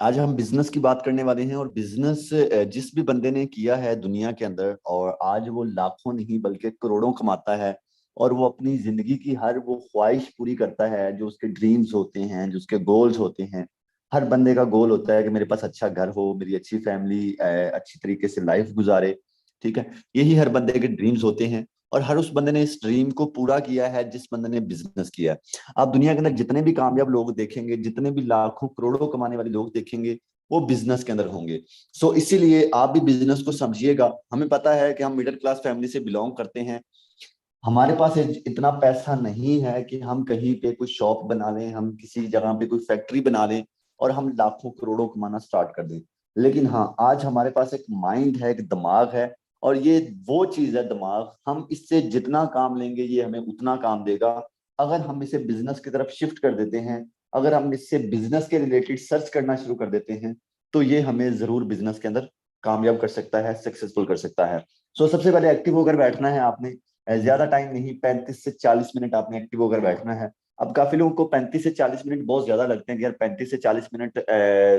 आज हम बिजनेस की बात करने वाले हैं। और बिजनेस जिस भी बंदे ने किया है दुनिया के अंदर, और आज वो लाखों नहीं बल्कि करोड़ों कमाता है, और वो अपनी जिंदगी की हर वो ख्वाहिश पूरी करता है जो उसके ड्रीम्स होते हैं, जो उसके गोल्स होते हैं। हर बंदे का गोल होता है कि मेरे पास अच्छा घर हो, मेरी अच्छी फैमिली अच्छी तरीके से लाइफ गुजारे। ठीक है, यही हर बंदे के ड्रीम्स होते हैं। और हर उस बंदे ने इस ड्रीम को पूरा किया है जिस बंदे ने बिजनेस किया है। आप दुनिया के अंदर जितने भी कामयाब लोग देखेंगे, जितने भी लाखों करोड़ों कमाने वाले लोग देखेंगे, वो बिजनेस के अंदर होंगे। सो इसीलिए आप भी बिजनेस को समझिएगा। हमें पता है कि हम मिडिल क्लास फैमिली से बिलोंग करते हैं। हमारे पास इतना पैसा नहीं है कि हम कहीं पे कोई शॉप बना लें, हम किसी जगह पे कोई फैक्ट्री बना लें और हम लाखों करोड़ों कमाना स्टार्ट कर दें। लेकिन हाँ, आज हमारे पास एक माइंड है, एक दिमाग है। और ये वो चीज है दिमाग, हम इससे जितना काम लेंगे ये हमें उतना काम देगा। अगर हम इसे बिजनेस की तरफ शिफ्ट कर देते हैं, अगर हम इससे बिजनेस के रिलेटेड सर्च करना शुरू कर देते हैं, तो ये हमें जरूर बिजनेस के अंदर कामयाब कर सकता है, सक्सेसफुल कर सकता है। सो सबसे पहले एक्टिव होकर बैठना है आपने। ज्यादा टाइम नहीं, 35 से 40 मिनट आपने एक्टिव होकर बैठना है। अब काफी लोगों को 35 से 40 मिनट बहुत ज्यादा लगते हैं कि यार 35 से 40 मिनट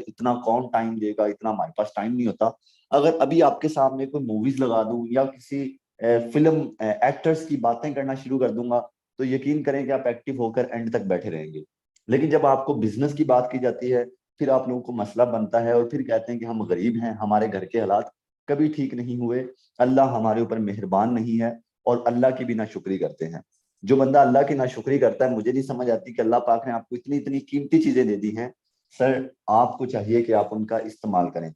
इतना कौन टाइम देगा, इतना हमारे पास टाइम नहीं होता। अगर अभी आपके सामने कोई मूवीज लगा दूं या किसी फिल्म एक्टर्स की बातें करना शुरू कर दूंगा, तो यकीन करें कि आप एक्टिव होकर एंड तक बैठे रहेंगे। लेकिन जब आपको बिजनेस की बात की जाती है, फिर आप लोगों को मसला बनता है और फिर कहते हैं कि हम गरीब हैं, हमारे घर के हालात कभी ठीक नहीं हुए, अल्लाह हमारे ऊपर मेहरबान नहीं है, और अल्लाह की भी नाशुक्री करते हैं। जो बंदा अल्लाह की नाशुक्री करता है, मुझे नहीं समझ आती कि अल्लाह पाक ने आपको इतनी इतनी कीमती चीजें दे दी हैं, सर आपको चाहिए कि आप उनका इस्तेमाल करें।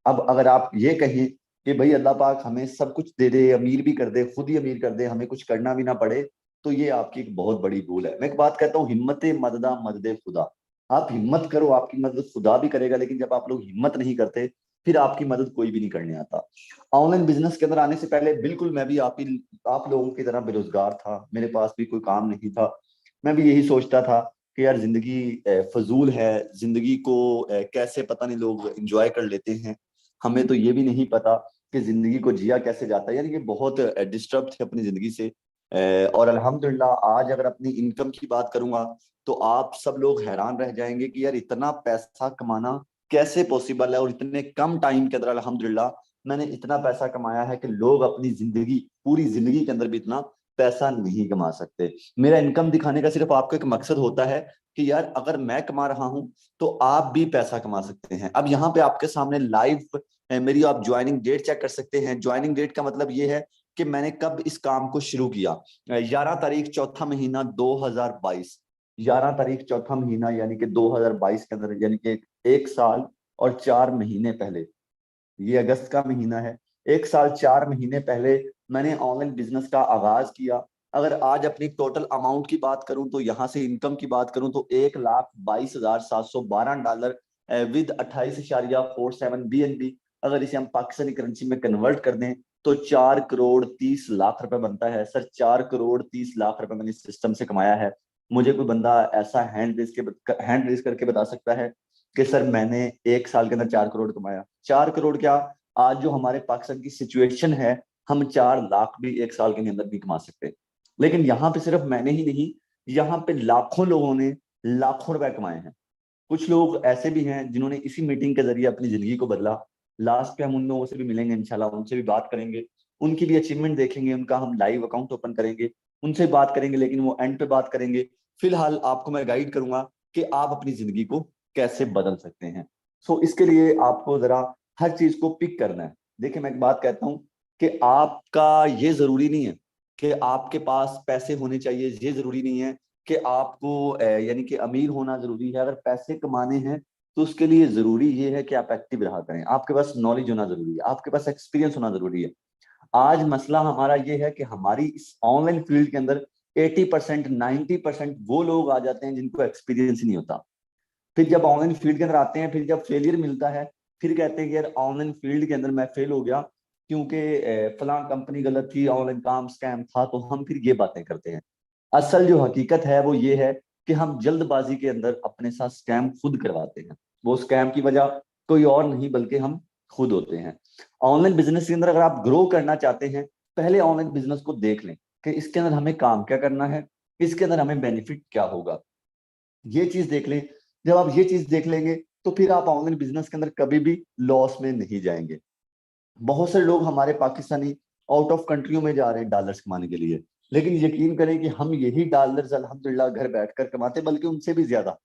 अब अगर आप ये कहें कि भाई अल्लाह पाक हमें सब कुछ दे दे, अमीर भी कर दे, खुद ही अमीर कर दे, हमें कुछ करना भी ना पड़े, तो ये आपकी एक बहुत बड़ी भूल है। मैं एक बात कहता हूँ, हिम्मत मददा मदद खुदा। आप हिम्मत करो, आपकी मदद खुदा भी करेगा। लेकिन जब आप लोग हिम्मत नहीं करते, फिर आपकी मदद कोई भी नहीं करने आता। ऑनलाइन बिजनेस के अंदर आने से पहले बिल्कुल मैं भी आप लोगों की तरह बेरोजगार था, मेरे पास भी कोई काम नहीं था। मैं भी यही सोचता था कि यार जिंदगी फजूल है, जिंदगी को कैसे पता नहीं लोग एंजॉय कर लेते हैं। हमें तो ये भी नहीं पता कि जिंदगी को जिया कैसे जाता है। यानी कि बहुत डिस्टर्ब थे अपनी जिंदगी से। और अल्हम्दुलिल्लाह आज अगर अपनी इनकम की बात करूंगा, तो आप सब लोग हैरान रह जाएंगे कि यार इतना पैसा कमाना कैसे पॉसिबल है। और इतने कम टाइम के अंदर अल्हम्दुलिल्लाह मैंने इतना पैसा कमाया है कि लोग अपनी जिंदगी, पूरी जिंदगी के अंदर भी इतना पैसा नहीं कमा सकते। मेरा इनकम दिखाने का सिर्फ आपको एक मकसद होता है कि यार अगर मैं कमा रहा हूं, तो आप भी पैसा कमा सकते हैं। अब यहाँ पे आपके सामने लाइव मेरी आप ज्वाइनिंग डेट चेक कर सकते हैं। ज्वाइनिंग डेट का मतलब ये है कि मैंने कब इस काम को शुरू किया। 11 तारीख चौथा महीना 2022। 11 तारीख चौथा महीना यानी कि 2022 के अंदर, यानी कि 1 साल और 4 महीने पहले, ये अगस्त का महीना है, 1 साल 4 महीने पहले मैंने ऑनलाइन बिजनेस का आगाज किया। अगर आज अपनी टोटल अमाउंट की बात करूं, तो यहां से इनकम की बात करूं, तो 1,22,712 विद 28.47 BNB। अगर इसे हम पाकिस्तानी करेंसी में कन्वर्ट कर दें, तो 4 करोड़ 30 लाख रुपए बनता है। सर 4 करोड़ 30 लाख रुपए मैंने इस सिस्टम से कमाया है। मुझे कोई बंदा ऐसा हैंड रेस करके बता सकता है कि सर मैंने 1 साल के अंदर 4 करोड़ कमाया? 4 करोड़ क्या, आज जो हमारे पाकिस्तान की सिचुएशन है, हम 4 लाख भी 1 साल के अंदर नहीं कमा सकते। लेकिन यहाँ पे सिर्फ मैंने ही नहीं, यहाँ पे लाखों लोगों ने लाखों रुपए कमाए हैं। कुछ लोग ऐसे भी हैं जिन्होंने इसी मीटिंग के जरिए अपनी जिंदगी को बदला। लास्ट पे हम उन लोगों से भी मिलेंगे इंशाल्लाह, उनसे भी बात करेंगे, उनकी भी अचीवमेंट देखेंगे, उनका हम लाइव अकाउंट ओपन करेंगे, उनसे बात करेंगे, लेकिन वो एंड पे बात करेंगे। फिलहाल आपको मैं गाइड करूंगा कि आप अपनी जिंदगी को कैसे बदल सकते हैं। सो इसके लिए आपको जरा हर चीज को पिक करना है। देखिए मैं एक बात कहता हूँ कि आपका ये जरूरी नहीं है कि आपके पास पैसे होने चाहिए, ये जरूरी नहीं है कि आपको यानी कि अमीर होना जरूरी है। अगर पैसे कमाने हैं, तो उसके लिए जरूरी ये है कि आप एक्टिव रहा करें, आपके पास नॉलेज होना जरूरी है, आपके पास एक्सपीरियंस होना जरूरी है। आज मसला हमारा ये है कि हमारी इस ऑनलाइन फील्ड के अंदर 80% 90% वो लोग आ जाते हैं जिनको एक्सपीरियंस ही नहीं होता। फिर जब ऑनलाइन फील्ड के अंदर आते हैं, फिर जब फेलियर मिलता है, फिर कहते हैं कि यार ऑनलाइन फील्ड के अंदर मैं फेल हो गया क्योंकि फलां कंपनी गलत थी, ऑनलाइन काम स्कैम था। तो हम फिर ये बातें करते हैं। असल जो हकीकत है वो ये है कि हम जल्दबाजी के अंदर अपने साथ स्कैम खुद करवाते हैं। वो स्कैम की वजह कोई और नहीं बल्कि हम खुद होते हैं। ऑनलाइन बिजनेस के अंदर अगर आप ग्रो करना चाहते हैं, पहले ऑनलाइन बिजनेस को देख लें कि इसके अंदर हमें काम क्या करना है, इसके अंदर हमें बेनिफिट क्या होगा, ये चीज देख लें। जब आप ये चीज देख लेंगे, तो फिर आप ऑनलाइन बिजनेस के अंदर कभी भी लॉस में नहीं जाएंगे। बहुत से लोग हमारे पाकिस्तानी आउट ऑफ कंट्रियों में जा रहे हैं डॉलर्स कमाने के लिए, लेकिन यकीन करें कि हम यही डॉलर्स अल्हम्दुलिल्लाह घर बैठकर कमाते, बल्कि उनसे भी ज्यादा।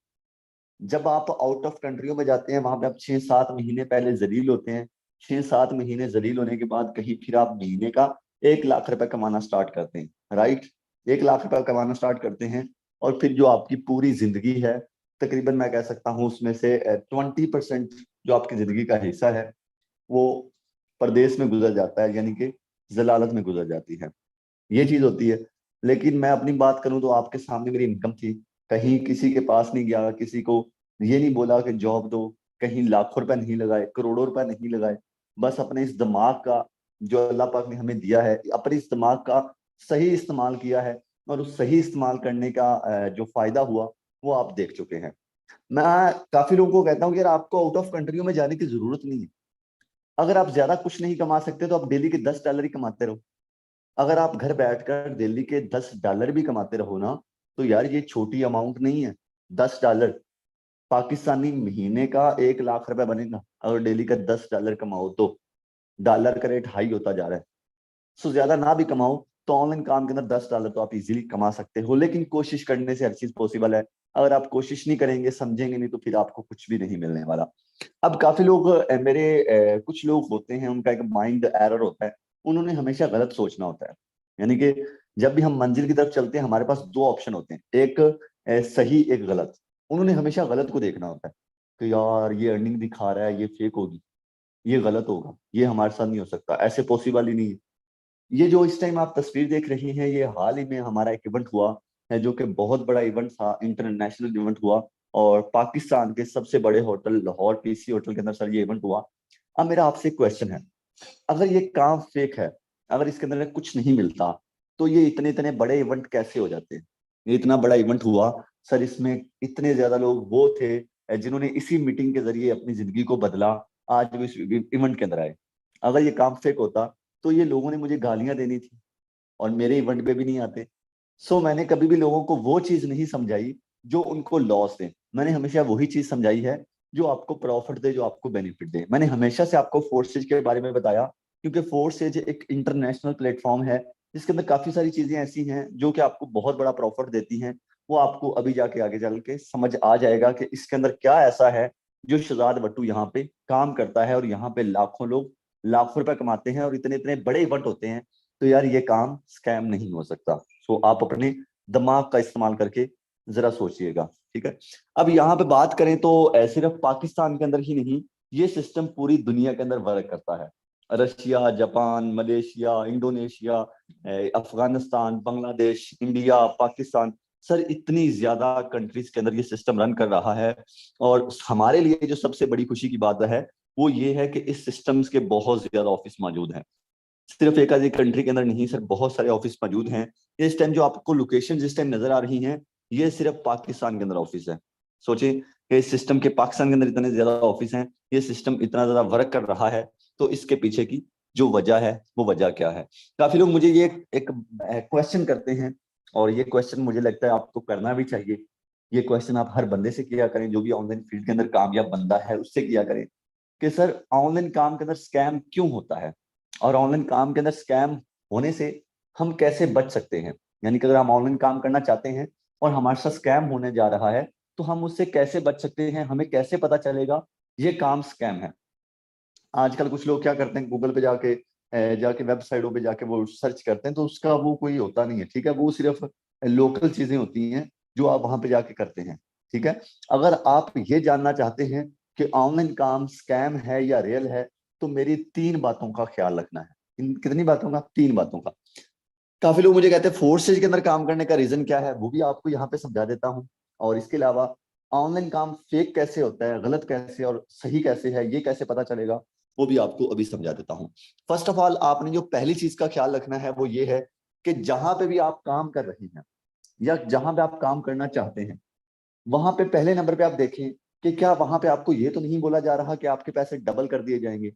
जब आप आउट ऑफ कंट्रियों में जाते हैं, वहां पे आप 6-7 महीने पहले जलील होते हैं। 6-7 महीने जलील होने के बाद कहीं फिर आप महीने का 1 लाख रुपए कमाना स्टार्ट करते हैं, राइट। 1 लाख रुपए कमाना स्टार्ट करते हैं, और फिर जो आपकी पूरी जिंदगी है, तकरीबन मैं कह सकता हूँ उसमें से 20% जो आपकी जिंदगी का हिस्सा है वो परदेश में गुजर जाता है, यानी कि जलालत में गुजर जाती है। ये चीज होती है। लेकिन मैं अपनी बात करूं तो आपके सामने मेरी इनकम थी, कहीं किसी के पास नहीं गया, किसी को ये नहीं बोला कि जॉब दो, कहीं लाखों रुपए नहीं लगाए, करोड़ों रुपए नहीं लगाए। बस अपने इस दिमाग का, जो अल्लाह पाक ने हमें दिया है, अपने इस दिमाग का सही इस्तेमाल किया है, और उस सही इस्तेमाल करने का जो फायदा हुआ वो आप देख चुके हैं। मैं काफी लोगों को कहता हूँ कि यार आपको आउट ऑफ कंट्रियों में जाने की जरूरत नहीं है। अगर आप ज्यादा कुछ नहीं कमा सकते तो आप डेली के 10 डॉलर ही कमाते रहो। अगर आप घर बैठकर दिल्ली के 10 डॉलर भी कमाते रहो ना, तो यार ये छोटी अमाउंट नहीं है। 10 डॉलर पाकिस्तानी महीने का 1 लाख रुपए बनेगा अगर डेली का 10 डॉलर कमाओ तो। डॉलर का रेट हाई होता जा रहा है। सो ज्यादा ना भी कमाओ तो ऑनलाइन काम के अंदर 10 डॉलर तो आप इजीली कमा सकते हो, लेकिन कोशिश करने से हर चीज पॉसिबल है। अगर आप कोशिश नहीं करेंगे, समझेंगे नहीं, तो फिर आपको कुछ भी नहीं मिलने वाला। अब काफी लोग कुछ लोग होते हैं, उनका एक माइंड एरर होता है। उन्होंने हमेशा गलत सोचना होता है। यानी कि जब भी हम मंजिल की तरफ चलते हैं, हमारे पास दो ऑप्शन होते हैं, एक सही, एक गलत। उन्होंने हमेशा गलत को देखना होता है कि यार ये अर्निंग दिखा रहा है, ये फेक होगी, ये गलत होगा, ये हमारे साथ नहीं हो सकता, ऐसे पॉसिबल ही नहीं है। ये जो इस टाइम आप तस्वीर देख रही हैं, ये हाल ही में हमारा एक इवेंट हुआ है, जो कि बहुत बड़ा इवेंट था, इंटरनेशनल इवेंट हुआ। और पाकिस्तान के सबसे बड़े होटल लाहौर पीसी होटल के अंदर सर ये इवेंट हुआ। अब मेरा आपसे क्वेश्चन है, अगर ये काम फेक है, अगर इसके अंदर कुछ नहीं मिलता, तो ये इतने इतने बड़े इवेंट कैसे हो जाते हैं? ये इतना बड़ा इवेंट हुआ सर, इसमें इतने ज्यादा लोग वो थे जिन्होंने इसी मीटिंग के जरिए अपनी जिंदगी को बदला, आज वो इस इवेंट के अंदर आए। अगर ये काम फेक होता तो ये लोगों ने मुझे गालियां देनी थी और मेरे इवेंट पे भी नहीं आते। सो मैंने कभी भी लोगों को वो चीज नहीं समझाई जो उनको लॉस दे। मैंने हमेशा वही चीज समझाई है जो आपको प्रॉफिट दे, जो आपको बेनिफिट दे। मैंने हमेशा से आपको फोर्सेज के बारे में बताया, क्योंकि फोर्सेज एक इंटरनेशनल प्लेटफॉर्म है जिसके अंदर काफी सारी चीजें ऐसी हैं जो कि आपको बहुत बड़ा प्रॉफिट देती हैं। वो आपको अभी जाके आगे चल के समझ आ जाएगा कि इसके अंदर क्या ऐसा है जो शहजाद बट्टू यहाँ पे काम करता है, और यहाँ पे लाखों लोग लाखों रुपए कमाते हैं, और इतने इतने बड़े इवेंट होते हैं। तो यार ये काम स्कैम नहीं हो सकता। सो आप अपने दिमाग का इस्तेमाल करके जरा सोचिएगा, ठीक है। अब यहाँ पे बात करें तो सिर्फ पाकिस्तान के अंदर ही नहीं, ये सिस्टम पूरी दुनिया के अंदर वर्क करता है। Russia, Japan, Malaysia, Indonesia, Afghanistan, Bangladesh, India, Pakistan, sir इतनी ज्यादा कंट्रीज के अंदर ये सिस्टम रन कर रहा है। और हमारे लिए जो सबसे बड़ी खुशी की बात है वो ये है कि इस सिस्टम्स के बहुत ज्यादा ऑफिस मौजूद हैं। सिर्फ एक आधी कंट्री के अंदर नहीं सर, बहुत सारे ऑफिस मौजूद हैं। इस टाइम जो आपको लोकेशन जिस टाइम नजर आ रही हैं, ये सिर्फ पाकिस्तान के अंदर ऑफिस है। सोचिए कि इस सिस्टम के पाकिस्तान के अंदर इतने ज्यादा ऑफिस हैं, ये सिस्टम इतना ज्यादा वर्क कर रहा है। तो इसके पीछे की जो वजह है वो वजह क्या है? काफी लोग मुझे ये एक क्वेश्चन करते हैं, और ये क्वेश्चन मुझे लगता है आपको करना भी चाहिए। ये क्वेश्चन आप हर बंदे से किया करें, जो भी ऑनलाइन फील्ड के अंदर कामयाब बंदा है उससे किया करें, कि सर ऑनलाइन काम के अंदर स्कैम क्यों होता है, और ऑनलाइन काम के अंदर स्कैम होने से हम कैसे बच सकते हैं। यानी कि अगर हम ऑनलाइन काम करना चाहते हैं और हमारे साथ स्कैम होने जा रहा है, तो हम उससे कैसे बच सकते हैं, हमें कैसे पता चलेगा ये काम स्कैम है। आजकल कुछ लोग क्या करते हैं, गूगल पे जाके वेबसाइटों पे जाके वो सर्च करते हैं, तो उसका वो कोई होता नहीं है, ठीक है। वो सिर्फ लोकल चीजें होती हैं जो आप वहां पे जाके करते हैं, ठीक है। अगर आप ये जानना चाहते हैं कि ऑनलाइन काम स्कैम है या रियल है, तो मेरी 3 बातों का ख्याल रखना है। इन कितनी बातों का? 3 बातों का। काफी लोग मुझे कहते हैं फोर्सेज के अंदर काम करने का रीजन क्या है, वो भी आपको यहाँ पे समझा देता हूँ। और इसके अलावा ऑनलाइन काम फेक कैसे होता है, गलत कैसे और सही कैसे है, ये कैसे पता चलेगा, वो भी आपको अभी समझा देता हूँ। फर्स्ट ऑफ ऑल, आपने जो पहली चीज का ख्याल रखना है वो ये है कि जहां पे भी आप काम कर रहे हैं या जहां पे आप काम करना चाहते हैं, वहां पे पहले नंबर पे आप देखें कि क्या वहां पे आपको ये तो नहीं बोला जा रहा कि आपके पैसे डबल कर दिए जाएंगे।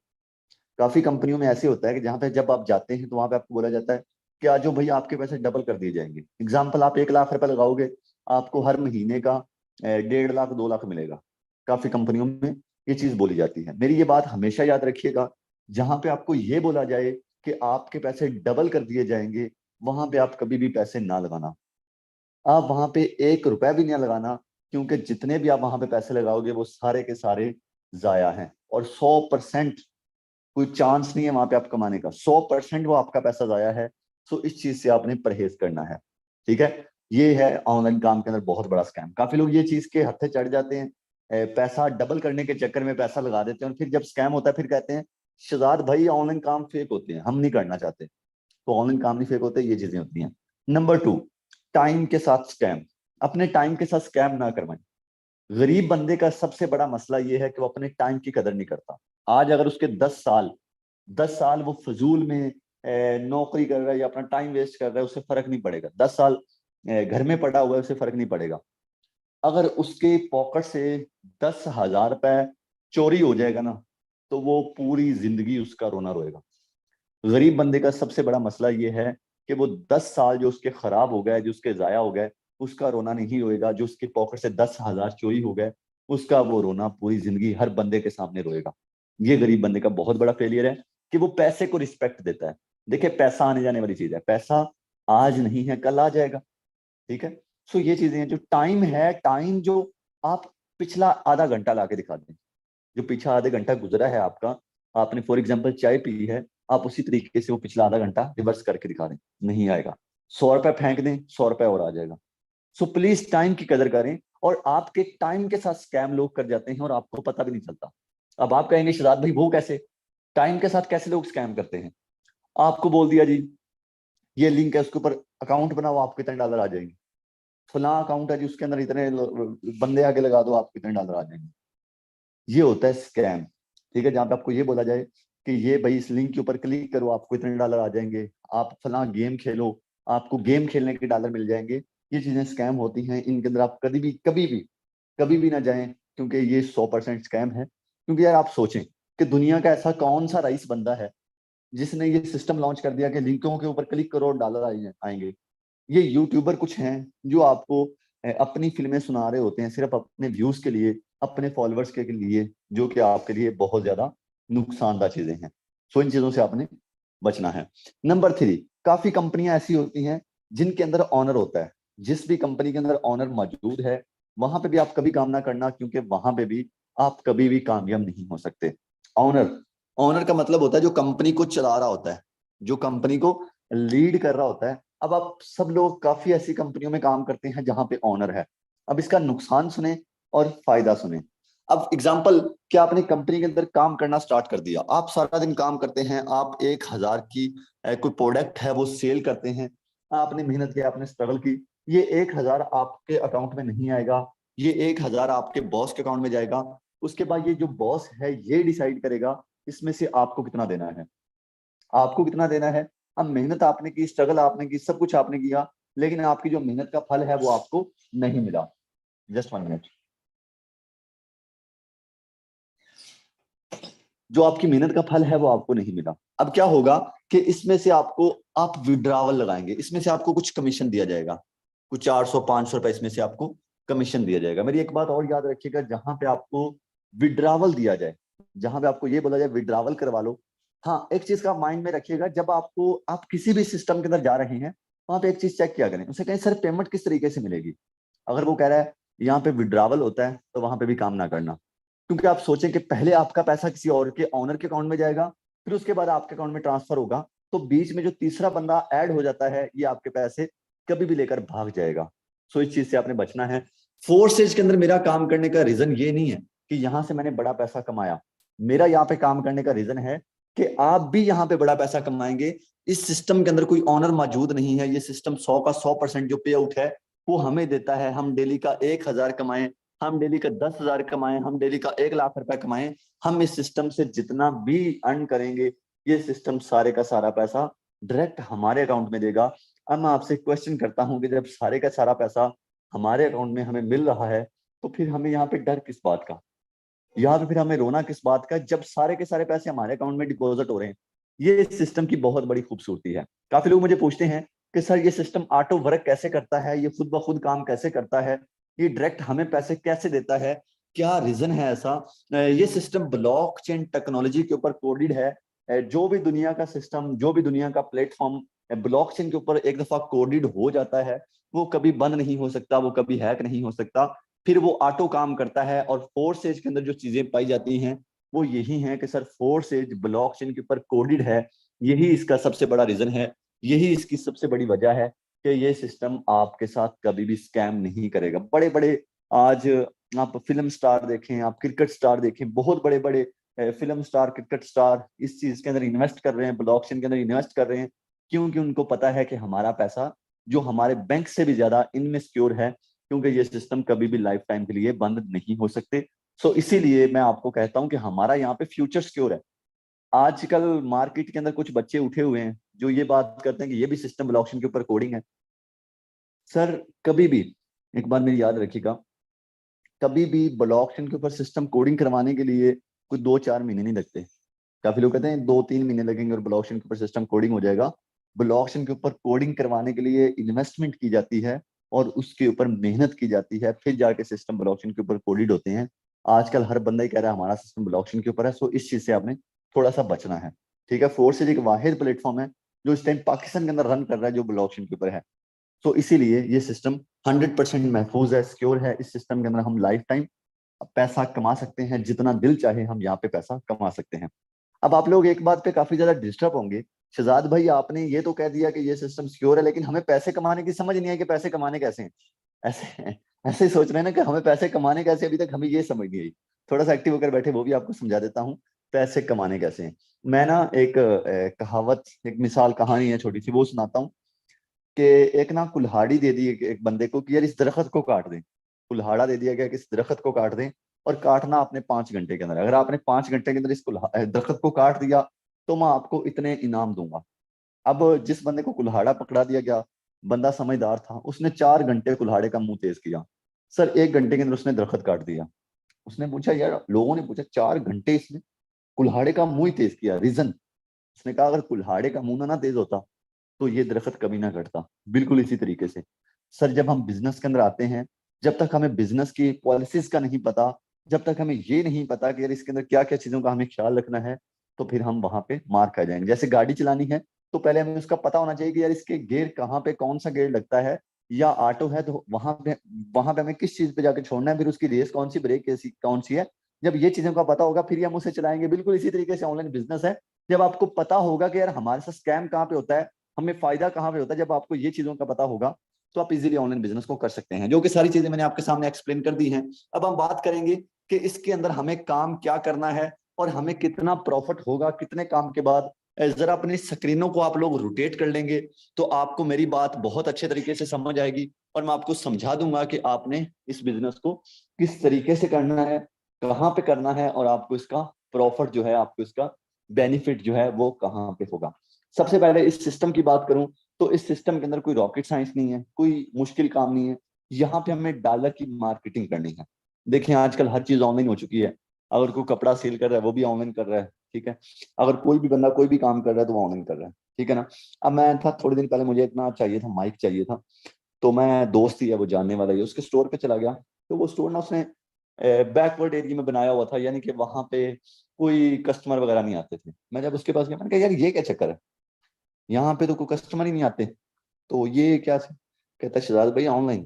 काफी कंपनियों में ऐसे होता है कि जहां पे जब आप जाते हैं तो वहां पे आपको बोला जाता है कि आज जो भाई आपके पैसे डबल कर दिए जाएंगे। एग्जाम्पल, आप 1 लाख रुपए लगाओगे, आपको हर महीने का 1.5 लाख 2 लाख मिलेगा। काफी कंपनियों में ये चीज बोली जाती है। मेरी ये बात हमेशा याद रखिएगा, जहां पे आपको ये बोला जाए कि आपके पैसे डबल कर दिए जाएंगे, वहां पे आप कभी भी पैसे ना लगाना। आप वहां पे 1 रुपया भी नहीं लगाना, क्योंकि जितने भी आप वहां पे पैसे लगाओगे वो सारे के सारे जाया हैं। और 100% कोई चांस नहीं है वहां पे आप कमाने का, 100% वो आपका पैसा जाया है। सो इस चीज से आपने परहेज करना है। ठीक है। ये है ऑनलाइन काम के अंदर बहुत बड़ा स्कैम। काफी लोग ये चीज के हत्थे चढ़ जाते हैं, पैसा डबल करने के चक्कर में पैसा लगा देते हैं, और फिर जब स्कैम होता है फिर कहते हैं शहजाद भाई ऑनलाइन काम फेक होते हैं, हम नहीं करना चाहते। तो ऑनलाइन काम नहीं फेक होते, ये चीजें होती हैं। नंबर 2, टाइम के साथ स्कैम। अपने टाइम के साथ स्कैम ना करवाएं। गरीब बंदे का सबसे बड़ा मसला ये है कि वो अपने टाइम की कदर नहीं करता। आज अगर उसके 10 साल वो फजूल में नौकरी कर रहा है या अपना टाइम वेस्ट कर रहा है, उसे फर्क नहीं पड़ेगा। 10 साल घर में पड़ा हुआ है, उसे फर्क नहीं पड़ेगा। अगर उसके पॉकेट से 10,000 रुपए चोरी हो जाएगा ना, तो वो पूरी जिंदगी उसका रोना रोएगा। गरीब बंदे का सबसे बड़ा मसला ये है कि वो 10 साल जो उसके खराब हो गए, जो उसके जाया हो गए, उसका रोना नहीं रोएगा। जो उसके पॉकेट से 10,000 चोरी हो गए, उसका वो रोना पूरी जिंदगी हर बंदे के सामने रोएगा। ये गरीब बंदे का बहुत बड़ा फेलियर है कि वो पैसे को रिस्पेक्ट देता है। देखिए, पैसा आने जाने वाली चीज है, पैसा आज नहीं है कल आ जाएगा। ठीक है। सो ये चीजें हैं। जो टाइम है, टाइम जो आप पिछला आधा घंटा ला के दिखा दें, जो पीछे आधे घंटा गुजरा है आपका, आपने फॉर एग्जाम्पल चाय पी है, आप उसी तरीके से वो पिछला आधा घंटा रिवर्स करके दिखा दें, नहीं आएगा। 100 रुपए फेंक दें, 100 रुपए और आ जाएगा। सो प्लीज टाइम की कदर करें। और आपके टाइम के साथ स्कैम लोग कर जाते हैं और आपको पता भी नहीं चलता। अब आप कहेंगे शहजाद भाई वो कैसे, टाइम के साथ कैसे लोग स्कैम करते हैं? आपको बोल दिया जी ये लिंक है, उसके ऊपर अकाउंट बनाओ, आपको इतने डॉलर आ जाएंगे। फला अकाउंट है जी, उसके अंदर इतने बंदे आगे लगा दो, आपको इतने डॉलर आ जाएंगे। ये होता है स्कैम। ठीक है। जहां पे आपको ये बोला जाए कि ये भाई इस लिंक के ऊपर क्लिक करो, आपको इतने डॉलर आ जाएंगे, आप फला गेम खेलो, आपको गेम खेलने के डॉलर मिल जाएंगे। ये चीजें स्कैम होती हैं, इनके अंदर आप कभी भी ना जाएं, क्योंकि ये 100% स्कैम है। क्योंकि यार आप सोचें कि दुनिया का ऐसा कौन सा रईस बंदा है जिसने ये सिस्टम लॉन्च कर दिया कि लिंकों के ऊपर क्लिक करो और डॉलर आएंगे। ये यूट्यूबर कुछ हैं जो आपको अपनी फिल्में सुना रहे होते हैं सिर्फ अपने व्यूज के लिए, अपने फॉलोअर्स के लिए, जो कि आपके लिए बहुत ज्यादा नुकसानदायक चीजें हैं। सो इन चीजों से आपने बचना है। नंबर 3, काफी कंपनियां ऐसी होती हैं जिनके अंदर ऑनर होता है। जिस भी कंपनी के अंदर ऑनर मौजूद है, वहां पे भी आप कभी काम ना करना, क्योंकि वहां पे भी आप कभी भी कामयाब नहीं हो सकते। ऑनर ऑनर का मतलब होता है जो कंपनी को चला रहा होता है, जो कंपनी को लीड कर रहा होता है। अब आप सब लोग काफी ऐसी कंपनियों में काम करते हैं जहां पे ऑनर है। अब इसका नुकसान सुने और फायदा सुने। अब एग्जाम्पल, क्या आपने कंपनी के अंदर काम करना स्टार्ट कर दिया, आप सारा दिन काम करते हैं, आप 1,000 की कोई प्रोडक्ट है वो सेल करते हैं, आपने मेहनत की, आपने स्ट्रगल की। ये 1,000 आपके अकाउंट में नहीं आएगा, ये 1,000 आपके बॉस के अकाउंट में जाएगा। उसके बाद ये जो बॉस है ये डिसाइड करेगा इसमें से आपको कितना देना है, आपको कितना देना है। अब मेहनत आपने की, स्ट्रगल आपने की, सब कुछ आपने किया, लेकिन आपकी जो मेहनत का फल है वो आपको नहीं मिला। Just 1 minute. जो आपकी मेहनत का फल है वो आपको नहीं मिला। अब क्या होगा कि इसमें से आपको, आप विड्रावल लगाएंगे, इसमें से आपको कुछ कमीशन दिया जाएगा, कुछ 400-500 रुपए इसमें से आपको कमीशन दिया जाएगा। मेरी एक बात और याद रखिएगा, जहां पे आपको विड्रावल दिया जाए, जहां पे आपको ये बोला जाए विड्रावल करवा लो, हाँ एक चीज का माइंड में रखिएगा, जब आपको, आप किसी भी सिस्टम के अंदर जा रहे हैं, वहां पे एक चीज चेक किया करें, उसे कहें सर पेमेंट किस तरीके से मिलेगी। अगर वो कह रहा है यहाँ पे विड्रावल होता है, तो वहां पे भी काम ना करना। क्योंकि आप सोचें कि पहले आपका पैसा किसी और के ऑनर के अकाउंट में जाएगा, फिर उसके बाद आपके अकाउंट में ट्रांसफर होगा, तो बीच में जो तीसरा बंदा ऐड हो जाता है, ये आपके पैसे कभी भी लेकर भाग जाएगा। सो इस चीज से आपने बचना है। फोर्सेज के अंदर मेरा काम करने का रीजन ये नहीं है कि यहां से मैंने बड़ा पैसा कमाया। मेरा यहाँ पे काम करने का रीजन है कि आप भी यहाँ पे बड़ा पैसा कमाएंगे। इस सिस्टम के अंदर कोई ऑनर मौजूद नहीं है, ये सिस्टम 100 का 100% जो पे आउट है वो हमें देता है। हम डेली का 1,000 कमाएं, हम डेली का 10,000 कमाएं, हम डेली का 1 लाख रुपए कमाएं, हम इस सिस्टम से जितना भी अर्न करेंगे, ये सिस्टम सारे का सारा पैसा डायरेक्ट हमारे अकाउंट में देगा। अब मैं आपसे क्वेश्चन करता हूं कि जब सारे का सारा पैसा हमारे अकाउंट में हमें मिल रहा है, तो फिर हमें यहाँ पे डर किस बात का, यहाँ पे फिर हमें रोना किस बात का, जब सारे के सारे पैसे हमारे अकाउंट में डिपॉजिट हो रहे हैं। ये इस सिस्टम की बहुत बड़ी खूबसूरती है। काफी लोग मुझे पूछते हैं कि सर ये सिस्टम ऑटो वर्क कैसे करता है, ये खुद ब खुद काम कैसे करता है, ये डायरेक्ट हमें पैसे कैसे देता है। क्या रीजन है ऐसा? ये सिस्टम ब्लॉकचेन टेक्नोलॉजी के ऊपर कोडेड है। जो भी दुनिया का सिस्टम, जो भी दुनिया का प्लेटफॉर्म ब्लॉकचेन के ऊपर एक दफा कोडेड हो जाता है, वो कभी बंद नहीं हो सकता, वो कभी हैक नहीं हो सकता। फिर वो ऑटो काम करता है। और 4 स्टेज के अंदर जो चीजें पाई जाती हैं वो यही है कि सर 4 स्टेज ब्लॉकचेन के ऊपर कोडेड है। यही इसका सबसे बड़ा रीजन है, यही इसकी सबसे बड़ी वजह है कि ये सिस्टम आपके साथ कभी भी स्कैम नहीं करेगा। बड़े बड़े आज आप फिल्म स्टार देखें, आप क्रिकेट स्टार देखें, बहुत बड़े बड़े फिल्म स्टार, क्रिकेट स्टार इस चीज के अंदर इन्वेस्ट कर रहे हैं, ब्लॉकचेन के अंदर इन्वेस्ट कर रहे हैं। क्योंकि उनको पता है कि हमारा पैसा जो हमारे बैंक से भी ज्यादा इनमें सिक्योर है, क्योंकि ये सिस्टम कभी भी लाइफ टाइम के लिए बंद नहीं हो सकते। सो इसीलिए मैं आपको कहता हूं कि हमारा यहाँ पे फ्यूचर सिक्योर है। आजकल मार्केट के अंदर कुछ बच्चे उठे हुए हैं जो ये बात करते हैं कि ये भी सिस्टम ब्लॉकचेन के ऊपर कोडिंग है। सर कभी भी एक बात मेरी याद रखिएगा, कभी भी ब्लॉकचेन के ऊपर सिस्टम कोडिंग करवाने के लिए कोई 2-4 महीने नहीं लगते। काफी लोग कहते हैं 2-3 महीने लगेंगे और ब्लॉकचेन के ऊपर सिस्टम कोडिंग हो जाएगा। ब्लॉकचेन के ऊपर कोडिंग करवाने के लिए इन्वेस्टमेंट की जाती है और उसके ऊपर मेहनत की जाती है, फिर जाके सिस्टम ब्लॉकचेन के ऊपर कोडिड होते हैं। आजकल हर बंदा ही कह रहा है हमारा सिस्टम ब्लॉकचेन के ऊपर है, सो इस चीज से आपने थोड़ा सा बचना है। ठीक है, फोर्सेज एक वाहिद प्लेटफॉर्म है जो इस टाइम पाकिस्तान के अंदर रन कर रहा है जो ब्लॉकचेन के ऊपर है। तो इसीलिए ये सिस्टम 100% महफूज है, सिक्योर है। इस सिस्टम के अंदर हम लाइफ टाइम पैसा कमा सकते हैं, जितना दिल चाहे हम यहाँ पे पैसा कमा सकते हैं। अब आप लोग एक बात पे काफी ज्यादा डिस्टर्ब होंगे, शहजाद भाई आपने ये तो कह दिया कि ये सिस्टम सिक्योर है, लेकिन हमें पैसे कमाने की समझ नहीं है कि पैसे कमाने कैसे हैं। ऐसे ऐसे ही सोच रहे हैं ना कि हमें पैसे कमाने कैसे, अभी तक हमें ये समझ नहीं आई। थोड़ा सा एक्टिव होकर बैठे, वो भी आपको समझा देता हूँ पैसे कमाने कैसे हैं। मैं ना एक कहावत, एक मिसाल कहानी है छोटी सी, वो सुनाता हूँ कि एक ना कुल्हाड़ी दे दी एक बंदे को कि यार इस दरख्त को काट दें। कुल्हाड़ा दे दिया गया कि इस दरख्त को काट दें, और काटना आपने 5 घंटे के अंदर। अगर आपने 5 घंटे के अंदर इस दरख्त को काट दिया तो मैं आपको इतने इनाम दूंगा। अब जिस बंदे को कुल्हाड़ा पकड़ा दिया गया, बंदा समझदार था, उसने 4 घंटे कुल्हाड़े का मुंह तेज किया। सर 1 घंटे के अंदर उसने दरख्त काट दिया। उसने पूछा, यार लोगों ने पूछा 4 घंटे इसने कुल्हाड़े का मुंह ही तेज किया, रीजन? उसने कहा अगर कुल्हाड़े का मुंह ना तेज होता तो ये दरख्त कभी ना कटता। बिल्कुल इसी तरीके से सर जब हम बिजनेस के अंदर आते हैं, जब तक हमें बिजनेस की पॉलिसीज का नहीं पता, जब तक हमें ये नहीं पता कि यार इसके अंदर क्या क्या चीजों का हमें ख्याल रखना है, तो फिर हम वहां पे मार खा जाएंगे। जैसे गाड़ी चलानी है तो पहले हमें उसका पता होना चाहिए कि यार इसके गियर कहाँ पे, कौन सा गियर लगता है। या ऑटो है तो वहां पे हमें किस चीज पे जाके छोड़ना है, फिर उसकी रेस कौन सी, ब्रेक कैसी कौन सी है। जब ये चीजों का पता होगा फिर ही हम उसे चलाएंगे। बिल्कुल इसी तरीके से ऑनलाइन बिजनेस है। जब आपको पता होगा कि यार हमारे साथ स्कैम कहाँ पे होता है, हमें फायदा कहाँ पे होता है, जब आपको ये चीजों का पता होगा तो आप इजीली ऑनलाइन बिजनेस को कर सकते हैं। जो कि सारी चीजें मैंने आपके सामने एक्सप्लेन कर दी हैं। अब हम बात करेंगे कि इसके अंदर हमें काम क्या करना है और हमें कितना प्रॉफिट होगा कितने काम के बाद। जरा अपनी स्क्रीनों को आप लोग रोटेट कर लेंगे तो आपको मेरी बात बहुत अच्छे तरीके से समझ आएगी, और मैं आपको समझा दूंगा कि आपने इस बिजनेस को किस तरीके से करना है, कहाँ पे करना है, और आपको इसका प्रॉफिट जो है, आपको इसका बेनिफिट जो है वो कहाँ पे होगा। सबसे पहले इस सिस्टम की बात करूं तो इस सिस्टम के अंदर कोई रॉकेट साइंस नहीं है, कोई मुश्किल काम नहीं है। यहाँ पे हमें डॉलर की मार्केटिंग करनी है। देखिए आजकल हर चीज ऑनलाइन हो चुकी है। अगर कोई कपड़ा सेल कर रहा है वो भी ऑनलाइन कर रहा है, ठीक है। अगर कोई भी बंदा कोई भी काम कर रहा है तो वो ऑनलाइन कर रहा है, ठीक है ना। अब मैं था थोड़े दिन पहले, मुझे इतना चाहिए था, माइक चाहिए था। तो मैं, दोस्त ही है वो, जानने वाला ही है, उसके स्टोर पे चला गया। तो वो स्टोर ना उसने बैकवर्ड एरिया में बनाया हुआ था, यानी कि वहां पे कोई कस्टमर वगैरह नहीं आते थे। मैं जब उसके पास गया मैंने कहा यार ये क्या चक्कर है, यहाँ पे तो कोई कस्टमर ही नहीं आते, तो ये क्या कहता है शहजाद भाई ऑनलाइन।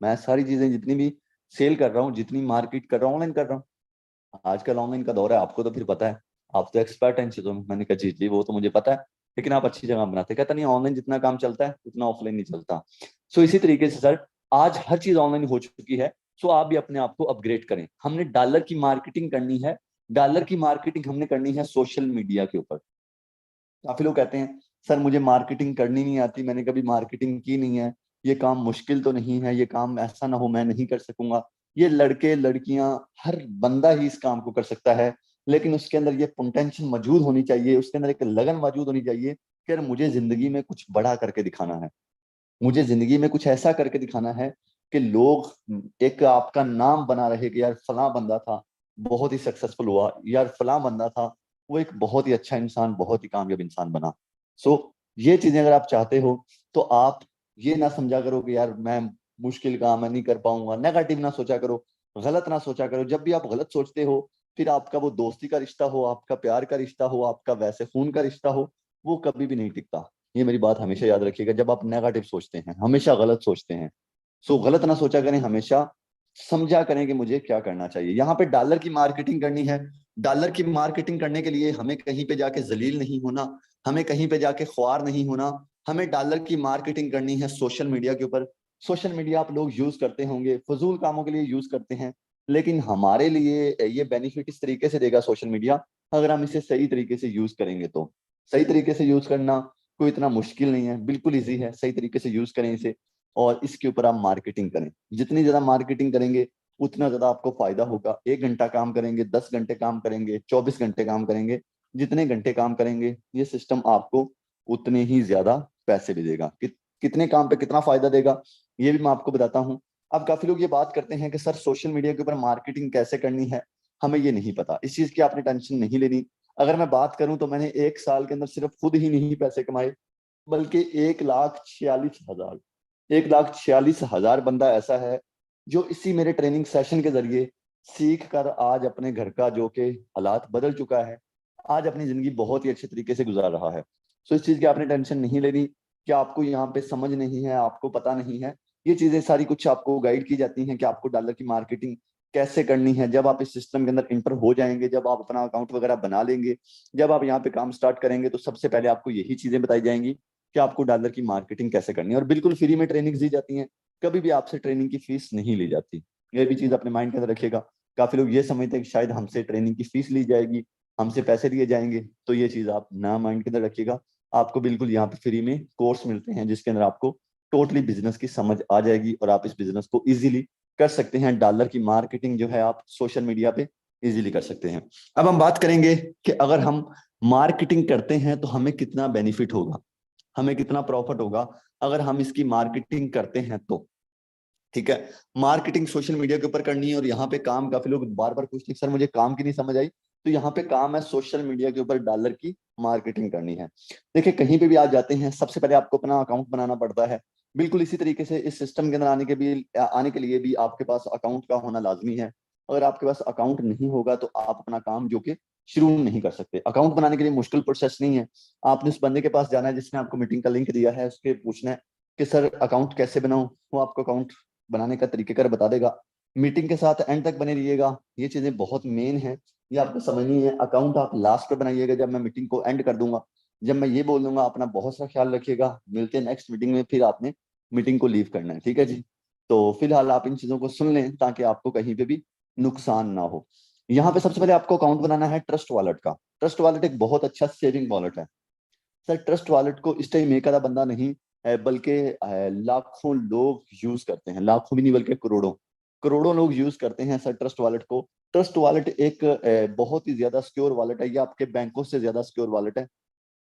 मैं सारी चीजें जितनी भी सेल कर रहा हूँ, जितनी मार्केट कर रहा हूँ, ऑनलाइन कर रहा हूँ। आजकल ऑनलाइन का दौर है, आपको तो फिर पता है, आप तो एक्सपर्ट हैं इन चीजों में। मैंने कहा जी जी वो तो मुझे पता है, लेकिन आप अच्छी जगह बनाते। कहता नहीं, ऑनलाइन जितना काम चलता है उतना ऑफलाइन नहीं चलता। सो इसी तरीके से सर आज हर चीज ऑनलाइन हो चुकी है। सो आप भी अपने आप को अपग्रेड करें। हमने डॉलर की मार्केटिंग करनी है। डॉलर की मार्केटिंग हमने करनी है सोशल मीडिया के ऊपर। काफी लोग कहते हैं सर मुझे मार्केटिंग करनी नहीं आती, मैंने कभी मार्केटिंग की नहीं है, ये काम मुश्किल तो नहीं है, ये काम ऐसा ना हो मैं नहीं कर सकूंगा। ये लड़के लड़कियां, हर बंदा ही इस काम को कर सकता है, लेकिन उसके अंदर ये पोटेंशियल मौजूद होनी चाहिए, उसके अंदर एक लगन मौजूद होनी चाहिए कि यार मुझे जिंदगी में कुछ बड़ा करके दिखाना है, मुझे जिंदगी में कुछ ऐसा करके दिखाना है कि लोग एक आपका नाम बना रहे कि यार फलां बंदा था, बहुत ही सक्सेसफुल हुआ, यार फलां बंदा था, वो एक बहुत ही अच्छा इंसान, बहुत ही कामयाब इंसान बना। सो ये चीजें अगर आप चाहते हो तो आप ये ना समझा करो कि यार मैं मुश्किल काम है नहीं कर पाऊंगा, नेगेटिव ना सोचा करो। गलत ना सोचा करो। जब भी आप गलत सोचते हो, फिर आपका वो दोस्ती का रिश्ता हो, आपका प्यार का रिश्ता हो, आपका वैसे खून का रिश्ता हो, वो कभी भी नहीं टिकता। ये मेरी बात हमेशा याद रखिएगा। जब आप नेगेटिव सोचते हैं, हमेशा गलत सोचते हैं, सो गलत ना सोचा करें, हमेशा समझा करें कि मुझे क्या करना चाहिए। यहाँ पे डॉलर की मार्केटिंग करनी है। डॉलर की मार्केटिंग करने के लिए हमें कहीं पे जाके जलील नहीं होना, हमें कहीं पे जाके ख्वार नहीं होना। हमें डॉलर की मार्केटिंग करनी है सोशल मीडिया के ऊपर। सोशल मीडिया आप लोग यूज करते होंगे, फजूल कामों के लिए यूज करते हैं, लेकिन हमारे लिए ये बेनिफिट इस तरीके से देगा सोशल मीडिया, अगर हम इसे सही तरीके से यूज करेंगे तो। सही तरीके से यूज करना कोई इतना मुश्किल नहीं है, बिल्कुल इजी है। सही तरीके से यूज करें इसे, और इसके ऊपर आप मार्केटिंग करें। जितनी ज्यादा मार्केटिंग करेंगे, उतना ज्यादा आपको फायदा होगा। 1 घंटा काम करेंगे, 10 घंटे काम करेंगे, 24 घंटे काम करेंगे, जितने घंटे काम करेंगे, ये सिस्टम आपको उतने ही ज्यादा पैसे भी देगा। कितने काम पे कितना फायदा देगा, ये भी मैं आपको बताता हूँ। अब काफी लोग ये बात करते हैं कि सर सोशल मीडिया के ऊपर मार्केटिंग कैसे करनी है, हमें ये नहीं पता। इस चीज की आपने टेंशन नहीं लेनी। अगर मैं बात करूं तो मैंने 1 साल के अंदर सिर्फ खुद ही नहीं पैसे कमाए, बल्कि 1,46,000, 1,46,000 बंदा ऐसा है जो इसी मेरे ट्रेनिंग सेशन के जरिए सीख कर आज अपने घर का जो कि हालात बदल चुका है, आज अपनी जिंदगी बहुत ही अच्छे तरीके से गुजार रहा है। सो इस चीज की आपने टेंशन नहीं लेनी कि आपको यहाँ पे समझ नहीं है, आपको पता नहीं है। ये चीजें सारी कुछ आपको गाइड की जाती हैं कि आपको डॉलर की मार्केटिंग कैसे करनी है। जब आप इस सिस्टम के अंदर इंटर हो जाएंगे, जब आप अपना अकाउंट वगैरह बना लेंगे, जब आप यहाँ पे काम स्टार्ट करेंगे, तो सबसे पहले आपको यही चीजें बताई जाएंगी कि आपको डॉलर की मार्केटिंग कैसे करनी है। और बिल्कुल फ्री में ट्रेनिंग दी जाती है, कभी भी आपसे ट्रेनिंग की फीस नहीं ली जाती। ये भी चीज अपने माइंड के अंदर रखिएगा। काफी लोग ये समझते हैं कि शायद हमसे ट्रेनिंग की फीस ली जाएगी, हमसे पैसे लिए जाएंगे, तो ये चीज आप ना माइंड के अंदर रखिएगा। आपको बिल्कुल यहाँ पे फ्री में कोर्स मिलते हैं, जिसके अंदर आपको टोटली बिजनेस की समझ आ जाएगी, और आप इस बिजनेस को इजीली कर सकते हैं। डॉलर की मार्केटिंग जो है आप सोशल मीडिया पे इजीली कर सकते हैं। अब हम बात करेंगे कि अगर हम मार्केटिंग करते हैं तो हमें कितना बेनिफिट होगा, हमें कितना प्रॉफिट होगा अगर हम इसकी मार्केटिंग करते हैं तो। ठीक है, मार्केटिंग सोशल मीडिया के ऊपर करनी है, और यहाँ पे काम काफी लोग बार बार पूछते हैं सर मुझे काम की नहीं समझ आई। तो यहाँ पे काम है सोशल मीडिया के ऊपर डॉलर की मार्केटिंग करनी है। देखिए कहीं पे भी आप जाते हैं, सबसे पहले आपको अपना अकाउंट बनाना पड़ता है। बिल्कुल इसी तरीके से इस सिस्टम के अंदर आने के लिए भी आपके पास अकाउंट का होना लाजमी है। अगर आपके पास अकाउंट नहीं होगा तो आप अपना काम जो कि शुरू नहीं कर सकते। अकाउंट बनाने के लिए मुश्किल प्रोसेस नहीं है। आपने उस बंदे के पास जाना है जिसने आपको मीटिंग का लिंक दिया है, उसके पूछना है कि सर अकाउंट कैसे बनाऊं, वो आपको अकाउंट बनाने का तरीकेकार बता देगा। मीटिंग के साथ एंड तक बने रहिएगा, ये चीजें बहुत मेन है, ये आपको समझनी है। अकाउंट आप लास्ट पे बनाइएगा, जब मैं मीटिंग को एंड कर दूंगा, जब मैं ये बोल दूंगा। अपना बहुत सा ख्याल रखिएगा, मिलते हैं नेक्स्ट मीटिंग में, फिर आपने मीटिंग को लीव करना है, ठीक है जी। तो फिलहाल आप इन चीजों को सुन लें ताकि आपको कहीं पे भी नुकसान ना हो। यहाँ पे सबसे पहले आपको अकाउंट बनाना है ट्रस्ट वॉलेट का। ट्रस्ट वॉलेट एक बहुत अच्छा सेविंग वॉलेट है। सर ट्रस्ट वॉलेट को इस टाइम एक आधा बंदा नहीं बल्कि लाखों लोग यूज करते हैं, लाखों भी नहीं बल्कि करोड़ों, करोड़ों लोग यूज करते हैं सर ट्रस्ट वॉलेट को। ट्रस्ट वॉलेट एक बहुत ही ज्यादा सिक्योर वॉलेट है, ये आपके बैंकों से ज्यादा सिक्योर वॉलेट है।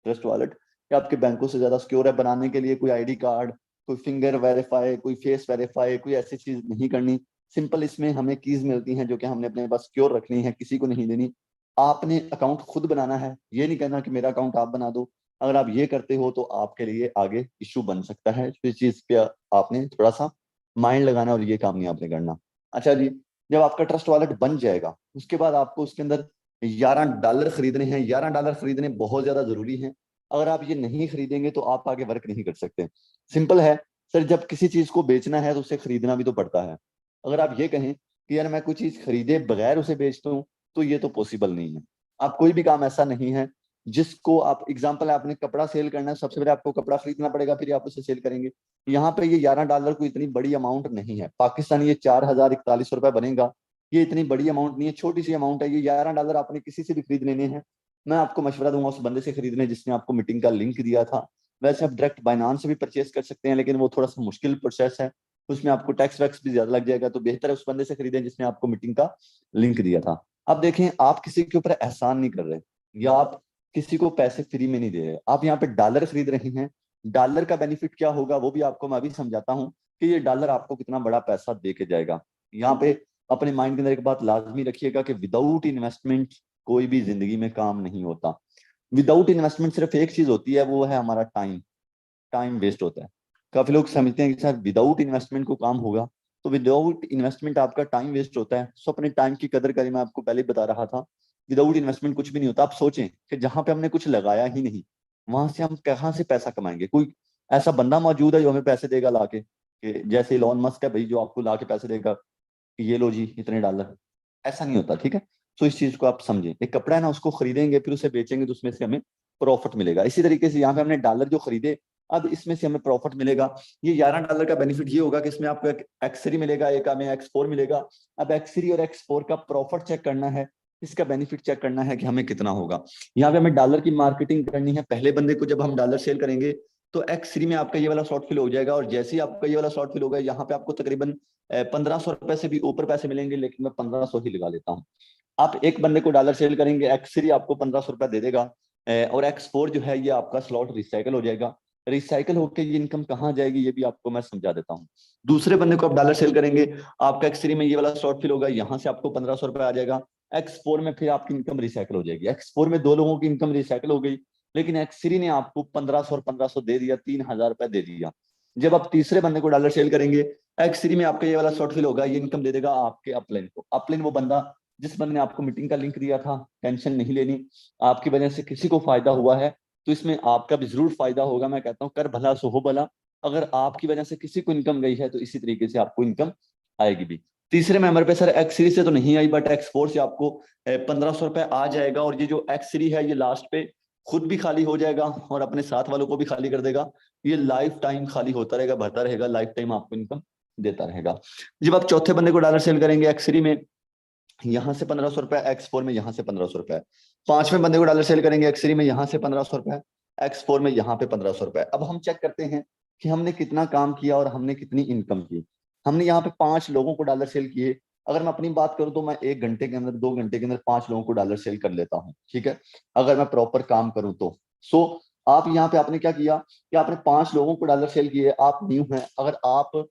ट्रस्ट वॉलेट ये आपके बैंकों से ज्यादा सिक्योर है। बनाने के लिए कोई आईडी कार्ड, कोई फिंगर वेरीफाई, कोई फेस वेरीफाई, कोई ऐसी चीज नहीं करनी। सिंपल इसमें हमें कीज मिलती हैं जो कि हमने अपने पास सिक्योर रखनी है, किसी को नहीं देनी। आपने अकाउंट खुद बनाना है, ये नहीं कहना कि मेरा अकाउंट आप बना दो। अगर आप ये करते हो तो आपके लिए आगे इश्यू बन सकता है। तो इस चीज पे आपने थोड़ा सा माइंड लगाना, और ये काम नहीं आपने करना। अच्छा जी, जब आपका ट्रस्ट वॉलेट बन जाएगा, उसके बाद आपको उसके अंदर $11 खरीदने हैं। $11 खरीदने बहुत ज्यादा जरूरी है। अगर आप ये नहीं खरीदेंगे तो आप आगे वर्क नहीं कर सकते। सिंपल है सर, जब किसी चीज को बेचना है तो उसे खरीदना भी तो पड़ता है। अगर आप ये कहें कि यार मैं कोई चीज खरीदे बगैर उसे बेचता हूँ, तो ये तो पॉसिबल नहीं है। आप कोई भी काम ऐसा नहीं है जिसको आप, एग्जाम्पल है आपने कपड़ा सेल करना है, सबसे पहले आपको कपड़ा खरीदना पड़ेगा, फिर आप उसे सेल करेंगे। यहाँ पे ये $11 कोई इतनी बड़ी अमाउंट नहीं है। पाकिस्तान ये 4,041 रुपए बनेगा, ये इतनी बड़ी अमाउंट नहीं है, छोटी सी अमाउंट है। ये $11 आपने किसी से भी खरीद लेने हैं। मैं आपको मशवरा दूंगा उस बंदे से खरीदने जिसने आपको मीटिंग का लिंक दिया था। वैसे आप डायरेक्ट बाइनांस से भी परचेस कर सकते हैं, लेकिन वो थोड़ा सा मुश्किल प्रोसेस है, उसमें आपको टैक्स वैक्स भी ज्यादा लग जाएगा। तो बेहतर है उस बंदे से खरीदें जिसने आपको मीटिंग का लिंक दिया था। अब देखें, आप किसी के ऊपर एहसान नहीं कर रहे, या आप किसी को पैसे फ्री में नहीं दे रहे, आप यहाँ पे डॉलर खरीद रहे हैं। डॉलर का बेनिफिट क्या होगा वो भी आपको मैं अभी समझाता हूँ कि ये डॉलर आपको कितना बड़ा पैसा दे के जाएगा। यहाँ पे अपने माइंड के अंदर एक बात लाजमी रखिएगा कि विदाउट इन्वेस्टमेंट कोई भी जिंदगी में काम नहीं होता। विदाउट इन्वेस्टमेंट सिर्फ एक चीज होती है, वो है हमारा टाइम। टाइम वेस्ट होता है। काफी लोग समझते हैं कि सर विदाउट इन्वेस्टमेंट को काम होगा, तो विदाउट इन्वेस्टमेंट आपका टाइम वेस्ट होता है। सो अपने टाइम की कदर करें, मैं आपको पहले ही बता रहा था, विदाउट इन्वेस्टमेंट कुछ भी नहीं होता। आप सोचें कि जहां पे हमने कुछ लगाया ही नहीं, वहां से हम कहाँ से पैसा कमाएंगे? कोई ऐसा बंदा मौजूद है जो हमें पैसे देगा लाके, कि जैसे इलॉन मस्क है भाई जो आपको लाके पैसे देगा कि ये लो जी इतने डॉलर? ऐसा नहीं होता, ठीक है। तो इस चीज को आप समझें, एक कपड़ा है ना, उसको खरीदेंगे फिर उसे बेचेंगे तो उसमें से हमें प्रॉफिट मिलेगा। इसी तरीके से यहाँ पे हमने डॉलर जो खरीदे, अब इसमें से हमें प्रॉफिट मिलेगा। ये $11 का बेनिफिट ये होगा कि इसमें आपको एक एक्स3 मिलेगा, एक हमें एक्स4 मिलेगा। अब एक्स3 और एक्स4 का प्रॉफिट चेक करना है, इसका बेनिफिट चेक करना है कि हमें कितना होगा। यहाँ पे हमें डॉलर की मार्केटिंग करनी है। पहले बंदे को जब हम डॉलर सेल करेंगे तो एक्स3 में आपका ये वाला स्लॉट फिल हो जाएगा, और जैसे ही आपका ये वाला स्लॉट फिल होगा, यहाँ पे आपको तकरीबन 1500 रुपए से भी ऊपर पैसे मिलेंगे, लेकिन मैं 1500 ही लगा लेता हूँ। आप एक बंदे को डॉलर सेल करेंगे, एक्स3 आपको 1500 रुपया दे देगा, और एक्स4 जो है ये आपका स्लॉट रिसाइकल हो जाएगा। रिसाइकल होकर ये इनकम कहाँ जाएगी ये भी आपको मैं समझा देता हूँ। दूसरे बंदे को आप डॉलर सेल करेंगे, आपका एक्स3 में ये वाला स्लॉट फिल होगा, यहाँ से आपको 1500 रुपया आ जाएगा। एक्स4 में फिर आपकी इनकम रिसाइकल हो जाएगी। एक्स4 में दो लोगों की इनकम रिसाइकल हो गई, लेकिन एक्स3 ने आपको 1500 और 1500 दे दिया, 3000 रुपया दे दिया। जब आप तीसरे बंदे को डॉलर सेल करेंगे, एक्स3 में आपका ये वाला शॉर्ट फिल होगा, ये इनकम दे देगा आपके अपलाइन को। अपलाइन वो बंदा जिस बंदे ने आपको मीटिंग का लिंक दिया था, टेंशन नहीं लेनी। आपकी वजह से किसी को फायदा हुआ है तो इसमें आपका भी जरूर फायदा होगा। मैं कहता हूँ कर भला सो हो भला। अगर आपकी वजह से किसी को इनकम गई है तो इसी तरीके से आपको इनकम आएगी भी। तीसरे मेंबर पे सर एक्स3 से तो नहीं आई, बट एक्स4 से आपको 1500 रुपए आ जाएगा। और ये जो एक्स3 है ये लास्ट पे खुद भी खाली हो जाएगा और अपने साथ वालों को भी खाली कर देगा। ये लाइफ टाइम खाली होता रहेगा, भरता रहेगा, लाइफ टाइम आपको इनकम देता रहेगा। जब आप चौथे बंदे को डॉलर सेल करेंगे एक्स3 में, यहां से 1500 रुपए, एक्स4 में यहां से 1500 रुपए। पांचवें बंदे को डॉलर सेल करेंगे एक्स3 में, यहां से 1500 रुपए, एक्स4 में यहाँ पे 1500 रुपए। अब हम चेक करते हैं कि हमने कितना काम किया और हमने कितनी इनकम की। हमने यहाँ पे 5 लोगों को डॉलर सेल किए। अगर मैं अपनी बात करूं तो मैं 1 घंटे के अंदर, 2 घंटे के अंदर 5 लोगों को डॉलर सेल कर लेता हूँ, ठीक है, अगर मैं प्रॉपर काम करूं तो। सो आप यहाँ पे आपने क्या किया कि आपने 5 लोगों को डॉलर सेल किए। आप न्यू हैं, अगर आप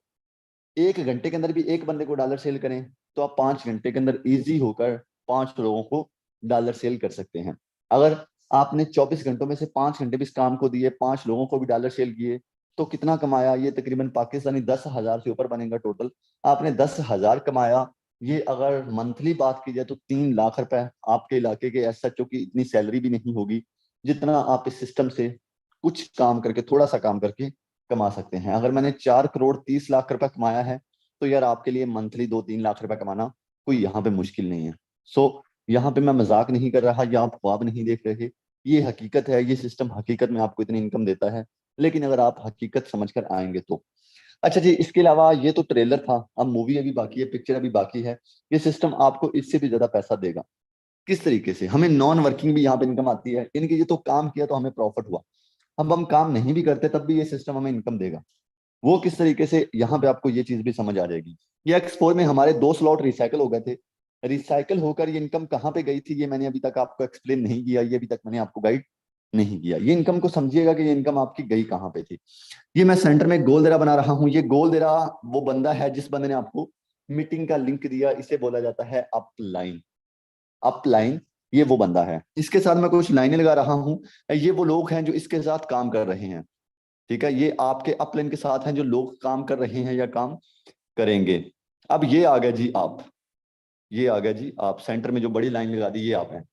1 घंटे के अंदर भी एक बंदे को डॉलर सेल करें तो आप 5 घंटे के अंदर इजी होकर 5 लोगों को डॉलर सेल कर सकते हैं। अगर आपने 24 घंटों में से 5 घंटे भी इस काम को दिए, 5 लोगों को भी डॉलर सेल किए, तो कितना कमाया? ये तकरीबन पाकिस्तानी 10,000 से ऊपर बनेगा टोटल। आपने 10,000 कमाया। ये अगर मंथली बात की जाए तो 3 लाख रुपए आपके इलाके के एसएचओ की इतनी सैलरी भी नहीं होगी जितना आप इस सिस्टम से कुछ काम करके, थोड़ा सा काम करके कमा सकते हैं। अगर मैंने 4 करोड़ 30 लाख रुपए कमाया है तो यार आपके लिए मंथली 2-3 लाख रुपए कमाना कोई यहाँ पे मुश्किल नहीं है। सो यहाँ पे मैं मजाक नहीं कर रहा या आप ख्वाब नहीं देख रहे, ये हकीकत है। ये सिस्टम हकीकत में आपको इतनी इनकम देता है, लेकिन अगर आप हकीकत समझकर आएंगे तो। अच्छा जी, इसके अलावा ये तो ट्रेलर था, अब मूवी अभी बाकी है, पिक्चर अभी बाकी है। ये सिस्टम आपको इससे भी ज्यादा पैसा देगा। किस तरीके से? हमें नॉन वर्किंग भी यहाँ पे इनकम आती है, यानी कि ये तो काम किया तो हमें प्रॉफिट हुआ। अब हम काम नहीं भी करते तब भी ये सिस्टम हमें इनकम देगा। वो किस तरीके से, यहाँ पे आपको ये चीज भी समझ आ जाएगी। ये एक्स4 में हमारे 2 स्लॉट रिसाइकल हो गए थे। रिसाइकल होकर ये इनकम कहाँ पे गई थी ये मैंने अभी तक आपको एक्सप्लेन नहीं किया, ये अभी तक मैंने आपको गाइड नहीं किया। ये इनकम को समझिएगा कि ये इनकम आपकी गई कहाँ पे थी। ये मैं सेंटर में गोल देरा बना रहा हूँ। ये गोल देरा वो बंदा है जिस बंदे ने आपको मीटिंग का लिंक दिया, इसे बोला जाता है अपलाइन। अपलाइन ये वो बंदा है। इसके साथ मैं कुछ लाइनें लगा रहा हूँ, ये वो लोग हैं जो इसके साथ काम कर रहे हैं, ठीक है। ये आपके अपलाइन के साथ हैं जो लोग काम कर रहे हैं या काम करेंगे। अब ये आ गया जी आप, ये आ गया जी आप, सेंटर में जो बड़ी लाइन लगा दी ये आप हैं।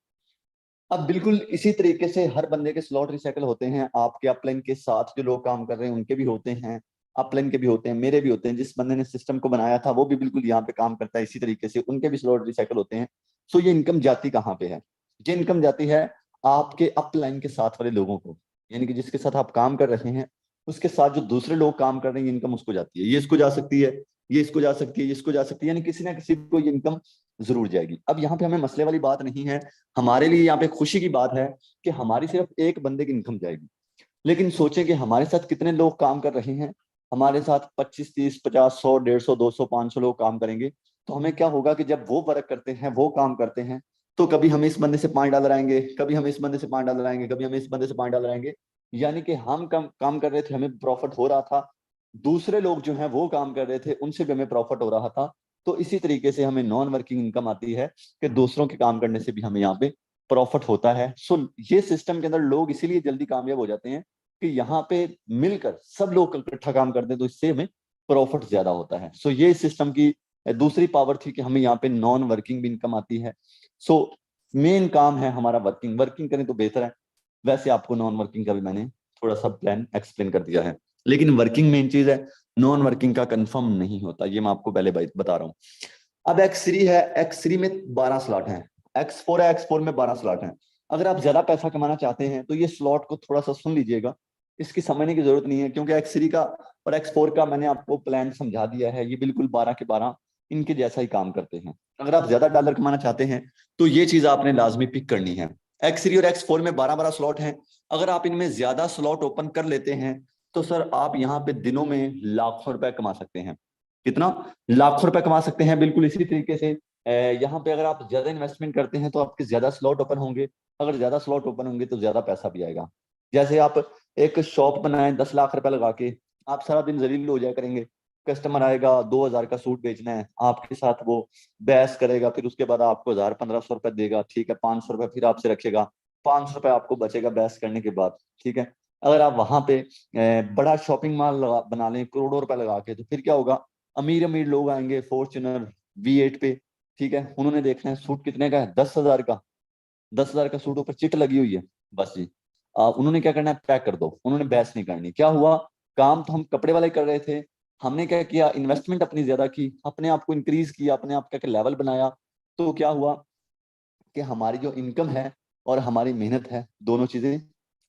अब बिल्कुल इसी तरीके से हर बंदे के स्लॉट रिसाइकल होते हैं। आपके अपलाइन के साथ जो लोग काम कर रहे हैं उनके भी होते हैं, अपलाइन के भी होते हैं, मेरे भी होते हैं। जिस बंदे ने सिस्टम को बनाया था वो भी बिल्कुल यहाँ पे काम करता है, इसी तरीके से उनके भी स्लॉट रिसाइकल होते हैं। सो ये इनकम जाती कहाँ पे है? ये इनकम जाती है आपके अपलाइन के साथ वाले लोगों को, यानी कि जिसके साथ आप काम कर रहे हैं उसके साथ जो दूसरे लोग काम कर रहे हैं, ये इनकम उसको जाती है। ये इसको जा सकती है, ये इसको जा सकती है, ये इसको जा सकती है, यानी किसी ना किसी को ये इनकम जरूर जाएगी। अब यहाँ पे हमें मसले वाली बात नहीं है, हमारे लिए यहाँ पे खुशी की बात है कि हमारी सिर्फ एक बंदे की इनकम जाएगी। लेकिन सोचें कि हमारे साथ कितने लोग काम कर रहे हैं। हमारे साथ 25 30 50 100 150 200 500 लोग काम करेंगे। तो हमें क्या होगा कि जब वो वर्क करते हैं, वो काम करते हैं, तो कभी हमें इस बंदे से $5 आएंगे, कभी हमें इस बंदे से $5 आएंगे, कभी हमें इस बंदे से $5 आएंगे। यानी कि हम कम काम कर रहे थे, हमें प्रॉफिट हो रहा था। दूसरे लोग जो हैं वो काम कर रहे थे, उनसे भी हमें प्रॉफिट हो रहा था। तो इसी तरीके से हमें नॉन वर्किंग इनकम आती है कि दूसरों के काम करने से भी हमें यहाँ पे प्रॉफिट होता है। सो ये सिस्टम के अंदर लोग इसीलिए जल्दी कामयाब हो जाते हैं कि यहाँ पे मिलकर सब लोग इकट्ठा काम करते हैं, तो इससे हमें प्रॉफिट ज्यादा होता है। सो ये सिस्टम की दूसरी पावर थी कि हमें यहाँ पे नॉन वर्किंग भी इनकम आती है। सो मेन काम है हमारा वर्किंग, वर्किंग करें तो बेहतर है। वैसे आपको नॉन वर्किंग का भी मैंने थोड़ा सा प्लान एक्सप्लेन कर दिया है, लेकिन वर्किंग मेन चीज है, नॉन वर्किंग का कंफर्म नहीं होता, ये मैं आपको पहले बता रहा हूँ। अब X3 है, X3 में 12 स्लॉट हैं, X4 है, X4 में 12 स्लॉट हैं। अगर आप ज्यादा पैसा कमाना चाहते हैं तो ये स्लॉट को थोड़ा सा सुन लीजिएगा, इसकी समझने की जरूरत नहीं है, क्योंकि X3 का और X4 का मैंने आपको प्लान समझा दिया है, ये बिल्कुल 12 के 12 इनके जैसा ही काम करते हैं। अगर आप ज्यादा डॉलर कमाना चाहते हैं तो ये चीज आपने लाजमी पिक करनी है। X3 और X4 में 12-12 स्लॉट हैं। अगर आप इनमें ज्यादा स्लॉट ओपन कर लेते हैं तो सर आप यहाँ पे दिनों में लाखों रुपए कमा सकते हैं। कितना? लाखों रुपए कमा सकते हैं। बिल्कुल इसी तरीके से यहाँ पे अगर आप ज्यादा इन्वेस्टमेंट करते हैं तो आपके ज्यादा स्लॉट ओपन होंगे, अगर ज्यादा स्लॉट ओपन होंगे तो ज्यादा पैसा भी आएगा। जैसे आप एक शॉप बनाए 10 लाख रुपए लगा के, आप सारा दिन जलील हो जाया करेंगे, कस्टमर आएगा 2,000 का सूट बेचना है आपके साथ, वो बहस करेगा, फिर उसके बाद आपको 1,000-1,500 रुपए देगा, ठीक है, 500 रुपए फिर आपसे रखेगा, 500 रुपए आपको बचेगा बहस करने के बाद, ठीक है। अगर आप वहां पे बड़ा शॉपिंग मॉल बना लें करोड़ों रुपए लगा के, तो फिर क्या होगा, अमीर अमीर लोग आएंगे फॉर्च्यूनर V8 पे, ठीक है, उन्होंने देखना है सूट कितने का है, 10,000 का, 10,000 का सूट ऊपर चिट लगी हुई है, बस जी उन्होंने क्या करना है, पैक कर दो, उन्होंने बहस नहीं करनी। क्या हुआ, काम तो हम कपड़े वाले कर रहे थे, हमने क्या किया, इन्वेस्टमेंट अपनी ज्यादा की, अपने आप को इंक्रीज किया, अपने आप का लेवल बनाया, तो क्या हुआ कि हमारी जो इनकम है और हमारी मेहनत है, दोनों चीजें,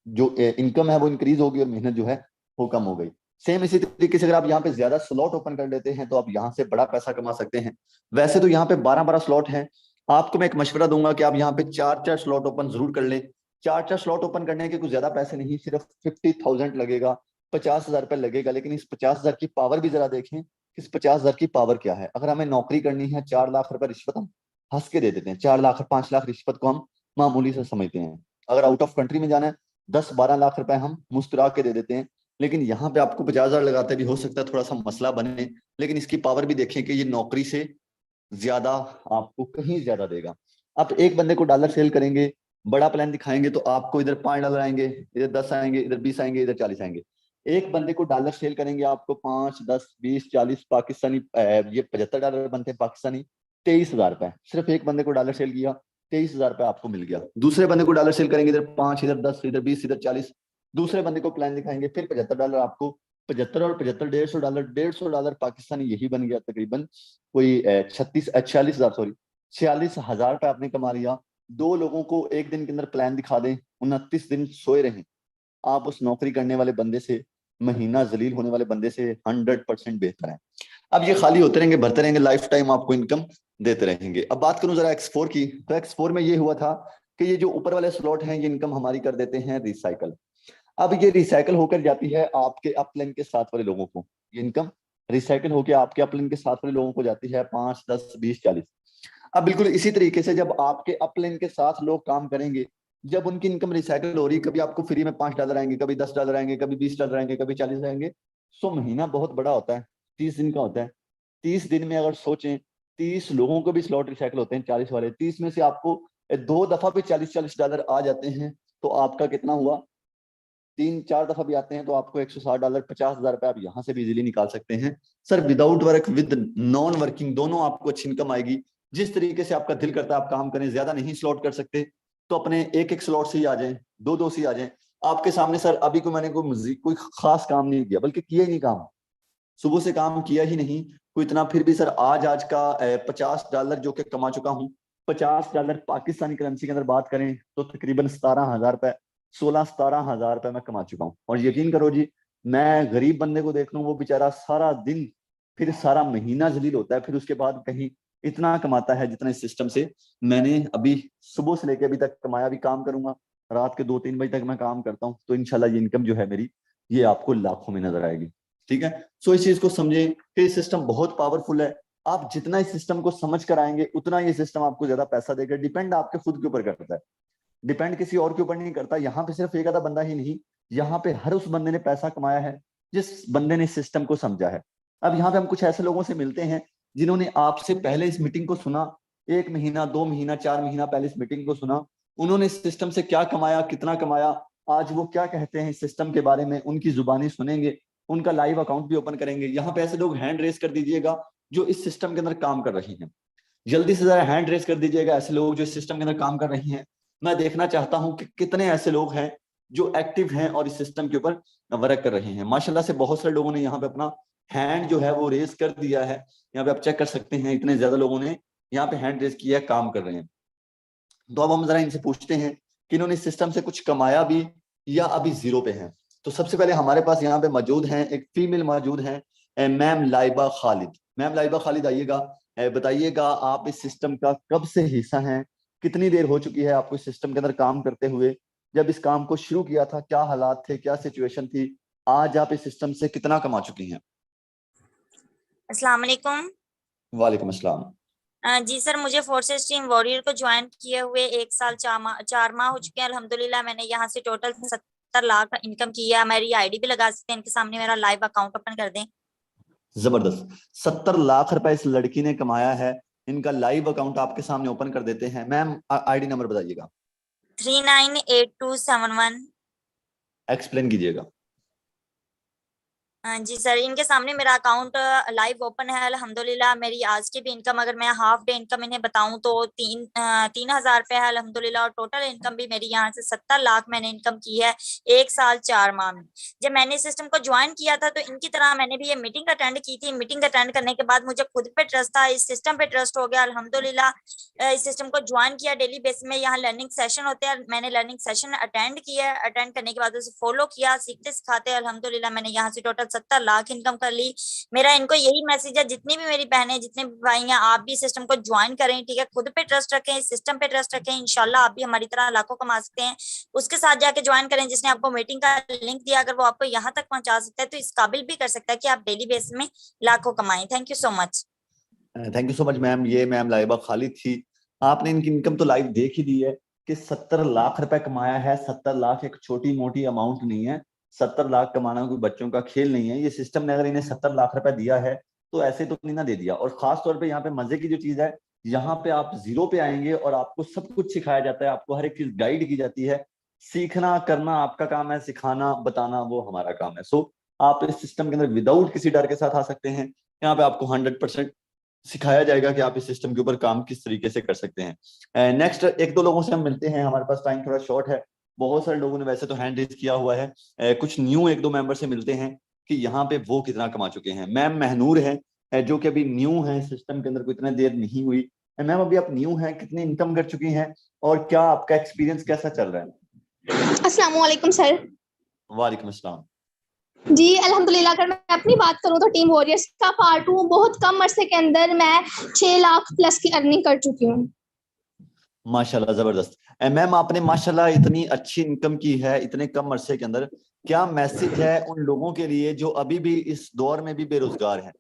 जो इनकम है वो इंक्रीज होगी और मेहनत जो है वो कम हो गई। सेम इसी तरीके से अगर आप यहाँ पे ज्यादा स्लॉट ओपन कर लेते हैं तो आप यहाँ से बड़ा पैसा कमा सकते हैं। वैसे तो यहाँ पे 12-12 स्लॉट हैं, आपको मैं एक मशवरा दूंगा कि आप यहाँ पे 4-4 स्लॉट ओपन जरूर कर लें। 4-4 स्लॉट ओपन करने के कुछ ज्यादा पैसे नहीं, सिर्फ 50,000 लगेगा, 50,000 रुपये लगेगा। लेकिन इस 50,000 की पावर भी जरा देखें, इस 50,000 की पावर क्या है। अगर हमें नौकरी करनी है, 4 लाख रुपए रिश्वत हम हंस के दे देते हैं, 4 लाख और 5 लाख रिश्वत को हम मामूली से समझते हैं। अगर आउट ऑफ कंट्री में जाना है, 10-12 लाख रुपए हम मुस्कुरा के दे देते हैं। लेकिन यहाँ पे आपको 50,000 लगाते भी हो सकता है थोड़ा सा मसला बने, लेकिन इसकी पावर भी देखें कि ये नौकरी से ज्यादा आपको कहीं ज्यादा देगा। आप एक बंदे को डॉलर सेल करेंगे, बड़ा प्लान दिखाएंगे, तो आपको इधर 5 डॉलर आएंगे, इधर 10 आएंगे, इधर 20 आएंगे, इधर 40 आएंगे। एक बंदे को डॉलर सेल करेंगे, आपको 5, 10, 20, 40 पाकिस्तानी, ये 75 डॉलर बनते हैं पाकिस्तानी, 23,000 रुपए। सिर्फ एक बंदे को डॉलर सेल किया, 23,000 रुपए आपको मिल गया। दूसरे बंदे को डॉलर सेल करेंगे, इधर 5, इधर 10, इधर 20, इधर 40, दूसरे बंदे को प्लान दिखाएंगे, फिर 75 डॉलर आपको, 75 और 75, 150 डॉलर, 150 डॉलर पाकिस्तानी, यही बन गया तकरीबन कोई 46,000, सॉरी 46,000 रुपए आपने कमा लिया। दो लोगों को एक दिन के अंदर प्लान दिखा दें, 29 दिन सोए रहें, आप उस नौकरी करने वाले बंदे से, महीना जलील होने वाले बंदे से 100% बेहतर है। अब ये खाली होते रहेंगे, भरते रहेंगे, लाइफ टाइम आपको इनकम देते रहेंगे। अब बात करूं जरा X4 की, तो X4 में ये हुआ था कि ये जो ऊपर वाले स्लॉट हैं, ये इनकम हमारी कर देते हैं रिसाइकल। अब ये रिसाइकल होकर जाती है आपके अपलाइन के साथ वाले लोगों को, ये इनकम रिसाइकल होकर आपके अपलाइन के साथ वाले लोगों को जाती है, 5, 10, 20, 40। अब बिल्कुल इसी तरीके से जब आपके अपलाइन के साथ लोग काम करेंगे, जब उनकी इनकम रिसाइकल हो रही, कभी आपको फ्री में 5 डॉलर आएंगे, कभी 10 डॉलर आएंगे, कभी 20 डॉलर आएंगे, कभी 40 आएंगे। सो महीना बहुत बड़ा होता है, 30 दिन का होता है। 30 दिन में अगर सोचें, 30 लोगों को भी स्लॉट रिसाइकल होते हैं 40 वाले, 30 में से आपको 2 दफा भी 40-40 डॉलर आ जाते हैं, तो आपका कितना हुआ, 3-4 दफा भी आते हैं तो आपको 160 डॉलर, 50,000 रुपए आप यहाँ से भी इजीली निकाल सकते हैं। Sir without work with non working दोनों आपको अच्छी इनकम आएगी। जिस तरीके से आपका दिल करता है आप काम करें, ज्यादा नहीं स्लॉट कर सकते तो अपने एक एक स्लॉट से ही आ जाए, दो दो से ही आ जाए। आपके सामने सर अभी को मैंने कोई खास काम नहीं किया, बल्कि किया ही नहीं काम, सुबह से काम किया ही नहीं कोई इतना, फिर भी सर आज का 50 डॉलर जो कि कमा चुका हूँ, 50 डॉलर पाकिस्तानी करेंसी के अंदर बात करें तो तकरीबन 17,000 रुपए, 16-17 हजार रुपए मैं कमा चुका हूँ। और यकीन करो जी, मैं गरीब बंदे को देख लूँ, वो बेचारा सारा दिन फिर सारा महीना जलील होता है, फिर उसके बाद कहीं इतना कमाता है जितना इस सिस्टम से मैंने अभी सुबह से लेकर अभी तक कमाया। भी काम करूंगा रात के 2-3 बजे तक मैं काम करता हूँ, तो इंशाल्लाह ये इनकम जो है मेरी, ये आपको लाखों में नजर आएगी। ठीक है, सो इस चीज को समझें कि ये सिस्टम बहुत पावरफुल है। आप जितना इस सिस्टम को समझ कर आएंगे उतना ये सिस्टम आपको ज्यादा पैसा देगा। डिपेंड आपके खुद के ऊपर करता है, डिपेंड किसी और के ऊपर नहीं करता। यहाँ पे सिर्फ एक आधा बंदा ही नहीं, यहाँ पे हर उस बंदे ने पैसा कमाया है जिस बंदे ने सिस्टम को समझा है। अब यहाँ पे हम कुछ ऐसे लोगों से मिलते हैं जिन्होंने आपसे पहले इस मीटिंग को सुना, 1 महीना 2 महीना 4 महीना पहले इस मीटिंग को सुना, उन्होंने इस सिस्टम से क्या कमाया, कितना कमाया, आज वो क्या कहते हैं इस सिस्टम के बारे में, उनकी जुबानी सुनेंगे। उनका लाइव अकाउंट भी ओपन करेंगे। यहाँ पे ऐसे लोग हैंड रेस कर दीजिएगा जो इस सिस्टम के अंदर काम कर रही हैं, जल्दी से जरा हैंड रेस कर दीजिएगा ऐसे लोग जो इस सिस्टम के अंदर काम कर रही हैं। मैं देखना चाहता हूं कि कितने ऐसे लोग हैं जो एक्टिव हैं और इस सिस्टम के ऊपर वर्क कर रहे हैं। माशाल्लाह से बहुत सारे लोगों ने यहाँ पे अपना हैंड जो है वो रेस कर दिया है। यहाँ पे आप चेक कर सकते हैं, इतने ज्यादा लोगों ने यहाँ पे हैंड रेस किया है, काम कर रहे हैं। तो अब हम जरा इनसे पूछते हैं कि इन्होंने इस सिस्टम से कुछ कमाया भी या अभी जीरो पे हैं। तो सबसे पहले हमारे पास यहाँ पे मौजूद हैं, एक फीमेल मौजूद है, मैम लाइबा खालिद। मैम लाइबा खालिद आइएगा, बताइएगा आप इस सिस्टम का कब से हिस्सा हैं, कितनी देर हो चुकी है आपको इस सिस्टम के अंदर काम करते हुए, जब इस काम को शुरू किया था क्या हालात थे, क्या सिचुएशन थी, आज आप इस सिस्टम से कितना कमा चुकी हैं? अस्सलाम वालेकुम। वालेकुम अस्सलाम। जी सर, मुझे फोर्सेस टीम वॉरियर को ज्वाइन किए हुए 1 साल 4 माह हो चुके हैं अल्हम्दुलिल्लाह। मैंने यहाँ से टोटल 70 लाख इनकम की है। मेरी आईडी भी लगा सकते हैं इनके सामने, मेरा लाइव अकाउंट ओपन कर दें। जबरदस्त, 70 लाख रुपए इस लड़की ने कमाया है। इनका लाइव अकाउंट आपके सामने ओपन कर देते हैं। मैम आईडी नंबर बताइएगा, 398271। एक्सप्लेन कीजिएगा। जी सर, इनके सामने मेरा अकाउंट लाइव ओपन है अल्हम्दुलिल्लाह। मेरी आज की भी इनकम अगर मैं हाफ डे इनकम इन्हें बताऊं तो 3,000 रुपए है अल्हम्दुलिल्लाह। और टोटल इनकम भी मेरी यहाँ से 70 लाख मैंने इनकम की है 1 साल 4 माह में। जब मैंने सिस्टम को ज्वाइन किया था तो इनकी तरह मैंने भी ये मीटिंग अटेंड की थी। मीटिंग अटेंड करने के बाद मुझे खुद पे ट्रस्ट था, इस सिस्टम पे ट्रस्ट हो गया अल्हम्दुलिल्लाह। इस सिस्टम को ज्वाइन किया। डेली बेस में यहाँ लर्निंग सेशन होते हैं, मैंने लर्निंग सेशन अटेंड किया। अटेंड करने के बाद उसे फॉलो किया, सीखते सिखाते अल्हम्दुलिल्लाह मैंने यहाँ से टोटल 70 लाख इनकम कर ली। मेरा इनको यही मैसेज है, जितनी भी मेरी बहनें, जितने भी भाई हैं, आप भी सिस्टम को ज्वाइन करें, ठीक है। खुद पे ट्रस्ट रखें, इस सिस्टम पे ट्रस्ट रखें, इंशाल्लाह आप भी हमारी तरह लाखों कमा सकते हैं। उसके साथ जाके ज्वाइन करें जिसने आपको मीटिंग का लिंक दिया। अगर वो आपको यहाँ तक पहुंचा सकता है तो इस काबिल भी कर सकता है कि आप डेली बेसिस में लाखों कमाएं। Thank you so much. Thank you so much ma'am. ये मैम लाइबा खालिद थी। आपने इनकी इनकम तो लाइव देख ही दी है कि 70 लाख रुपए कमाया है। 70 लाख एक छोटी मोटी अमाउंट नहीं है। 70 लाख कमाना कोई बच्चों का खेल नहीं है। ये सिस्टम ने अगर इन्हें 70 लाख रुपए दिया है तो ऐसे तो नहीं ना दे दिया। और खास तौर पे यहाँ पे मजे की जो चीज है, यहाँ पे आप जीरो पे आएंगे और आपको सब कुछ सिखाया जाता है, आपको हर एक चीज गाइड की जाती है। सीखना करना आपका काम है, सिखाना बताना वो हमारा काम है। सो आप इस सिस्टम के अंदर विदाउट किसी डर के साथ आ सकते हैं। यहाँ पे आपको 100% सिखाया जाएगा कि आप इस सिस्टम के ऊपर काम किस तरीके से कर सकते हैं। नेक्स्ट एक दो लोगों से हम मिलते हैं, हमारे पास टाइम थोड़ा शॉर्ट है। बहुत सारे लोगों ने वैसे तो हैंड रेज किया हुआ है। कुछ न्यू एक दो मेंबर से मिलते हैं कि यहाँ पे वो कितना कमा चुके हैं। मैम महनूर है, जो कि अभी न्यू है सिस्टम के अंदर, कोई इतने देर नहीं हुई। मैम अभी आप न्यू हैं, कितनी इनकम कर चुकी हैं और क्या आपका एक्सपीरियंस कैसा चल रहा है? अस्सलाम वालेकुम सर। वालेकुम अस्सलाम। जी अल्हम्दुलिल्लाह, अगर मैं अपनी बात करूं तो टीम वॉरियर्स का पार्ट हूँ। बहुत कम अरसे के अंदर मैं 6 लाख प्लस की अर्निंग कर चुकी हूँ। माशाल्लाह, जबरदस्त। मैम आपने माशाल्लाह इतनी अच्छी इनकम की है इतने कम अरसे के अंदर। क्या मैसेज है उन लोगों के लिए जो अभी भी इस दौर में भी बेरोजगार हैं?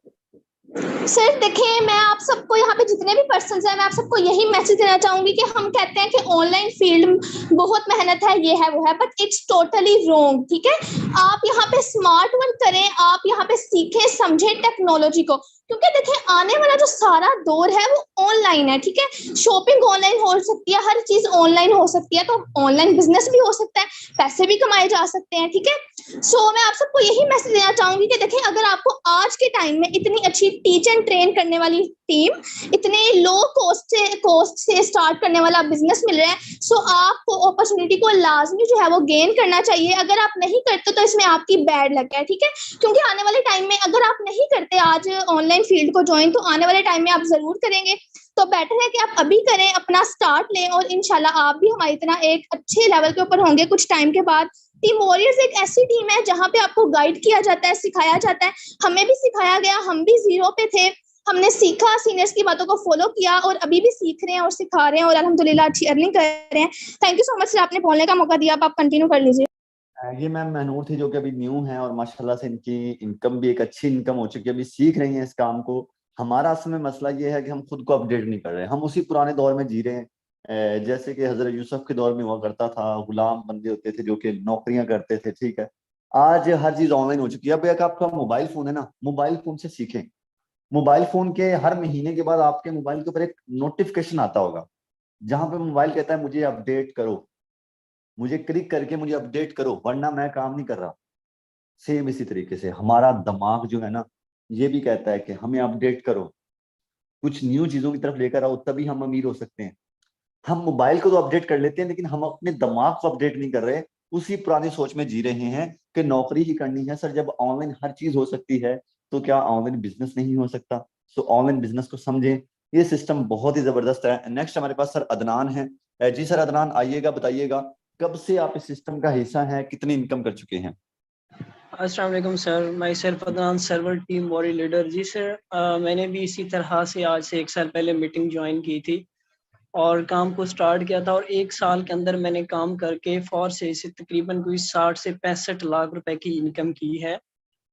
सर देखिए, मैं आप सबको यहाँ पे जितने भी पर्सन हैं, मैं आप सबको यही मैसेज देना चाहूंगी कि हम कहते हैं कि ऑनलाइन फील्ड बहुत मेहनत है, ये है वो है, बट इट्स टोटली रॉन्ग। ठीक है, आप यहाँ पे स्मार्ट वर्क करें, आप यहाँ पे सीखें समझें टेक्नोलॉजी को, क्योंकि देखिए आने वाला जो सारा दौर है वो ऑनलाइन है। ठीक है, शॉपिंग ऑनलाइन हो सकती है, हर चीज ऑनलाइन हो सकती है, तो ऑनलाइन बिजनेस भी हो सकता है, पैसे भी कमाए जा सकते हैं। ठीक है, सो मैं आप सबको यही मैसेज देना चाहूंगी कि देखिए अगर आपको आज के टाइम में इतनी अच्छी टीच एंड ट्रेन करने वाली टीम, इतने लो कॉस्ट से स्टार्ट करने वाला बिजनेस मिल रहा है, सो आपको अपॉर्चुनिटी को लाजमी जो है वो गेन करना चाहिए। अगर आप नहीं करते तो इसमें आपकी बैड लक है। ठीक है, क्योंकि आने वाले टाइम में अगर आप नहीं करते आज ऑनलाइन फील्ड को ज्वाइन, तो आने वाले टाइम में आप जरूर करेंगे। तो बेटर है कि आप अभी करें, अपना स्टार्ट लें, और इंशाल्लाह आप भी हमारी तरह एक अच्छे लेवल के ऊपर होंगे कुछ टाइम के बाद। टीम वॉरियर्स एक ऐसी टीम है जहां पे आपको गाइड किया जाता है, सिखाया जाता है। हमें भी सिखाया गया, हम भी जीरो पे थे, हमने सीखा, सीनियर्स की बातों को फॉलो किया, और अभी भी सीख रहे हैं और सिखा रहे हैं, और अल्हम्दुलिल्लाह अच्छी अर्निंग कर रहे हैं। Thank you so much sir, आपने बोलने का मौका दिया। आप कंटिन्यू कर लीजिए। ये मैम महनूर थी जो कि अभी न्यू है और माशाल्लाह से इनकी इनकम भी एक अच्छी इनकम हो चुकी है, अभी सीख रही हैं इस काम को। हमारा असल में मसला ये है कि हम खुद को अपडेट नहीं कर रहे, हम उसी पुराने दौर में जी रहे हैं। जैसे कि हजरत यूसुफ के दौर में हुआ करता था, गुलाम बंदे होते थे जो कि नौकरियां करते थे। ठीक है, आज हर चीज ऑनलाइन हो चुकी है। अब एक आपका मोबाइल फोन है ना, मोबाइल फोन से सीखें। मोबाइल फोन के हर महीने के बाद आपके मोबाइल के ऊपर एक नोटिफिकेशन आता होगा जहां पे मोबाइल कहता है मुझे अपडेट करो, मुझे क्लिक करके मुझे अपडेट करो वरना मैं काम नहीं कर रहा। सेम इसी तरीके से हमारा दिमाग जो है ना, ये भी कहता है कि हमें अपडेट करो, कुछ न्यू चीजों की तरफ लेकर आओ, तभी हम अमीर हो सकते हैं। हम मोबाइल को तो अपडेट कर लेते हैं, लेकिन हम अपने दिमाग को अपडेट नहीं कर रहे, उसी पुरानी सोच में जी रहे हैं कि नौकरी ही करनी है। सर जब ऑनलाइन हर चीज हो सकती है, तो क्या ऑनलाइन बिजनेस नहीं हो सकता? सो ऑनलाइन बिजनेस को समझें, ये सिस्टम बहुत ही जबरदस्त है। नेक्स्ट हमारे पास सर अदनान है। जी सर अदनान, आइएगा, बताइएगा कब से आप इस सिस्टम का हिस्सा हैं, कितनी इनकम कर चुके हैं? अस्सलाम वालेकुम sir, myself Adnan, server team body leader. जी सर, मैंने भी इसी तरह से आज से 1 साल पहले मीटिंग ज्वाइन की थी और काम को स्टार्ट किया था, और 1 साल के अंदर मैंने काम करके फॉर से तकरीबन कोई 60 से 65 लाख रुपए की इनकम की है।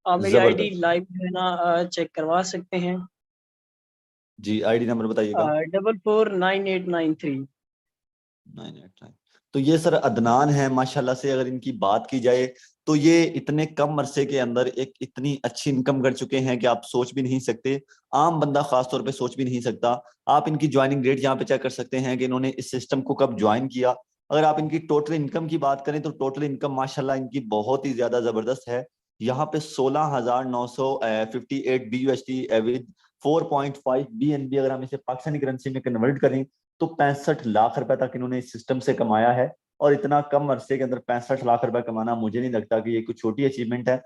आप मेरी आईडी जबरदस्त। लाइव जो है ना चेक करवा सकते हैं। जी आईडी नंबर बताइएगा। 449893। 989। तो ये सर अदनान है माशाल्लाह से, अगर इनकी बात की जाए तो ये इतने कम अरसे के अंदर एक इतनी अच्छी इनकम कर चुके हैं कि आप सोच भी नहीं सकते, आम बंदा खास तौर पे सोच भी नहीं सकता। आप इनकी ज्वाइनिंग डेट यहाँ पे चेक कर सकते हैं कि इन्होंने इस सिस्टम को कब ज्वाइन किया। अगर आप इनकी टोटल इनकम की बात करें तो टोटल इनकम माशाल्लाह इनकी बहुत ही ज्यादा जबरदस्त है। यहाँ पे 16,958 BUSD विद 4.5 BNB, अगर हम इसे पाकिस्तानी करेंसी में कन्वर्ट करें तो 65 लाख रुपए तक इन्होंने इस सिस्टम से कमाया है। और इतना कम अरसे के अंदर 65 लाख रुपए कमाना, मुझे नहीं लगता कि ये कुछ छोटी अचीवमेंट है।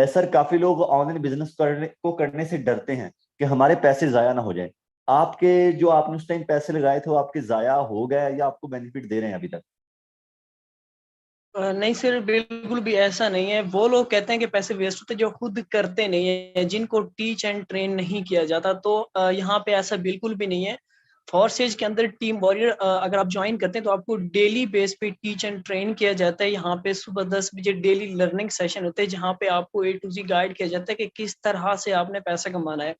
सर काफी लोग ऑनलाइन बिजनेस करने से डरते हैं कि हमारे पैसे जाया ना हो जाए। आपके जो आपने उस टाइम पैसे लगाए थे वो आपके जाया हो गए या आपको बेनिफिट दे रहे हैं अभी तक? नहीं सर, बिल्कुल भी ऐसा नहीं है। वो लोग कहते हैं कि पैसे वेस्ट होते जो खुद करते नहीं है, जिनको टीच एंड ट्रेन नहीं किया जाता। तो यहाँ पे ऐसा बिल्कुल भी नहीं है। फोर्सेज के अंदर टीम वॉरियर अगर आप ज्वाइन करते हैं तो आपको डेली बेस पे टीच एंड ट्रेन किया जाता है। यहाँ पे सुबह 10 बजे डेली लर्निंग सेशन होते हैं, जहाँ पे आपको A to Z गाइड किया जाता है कि किस तरह से आपने पैसा कमाना है।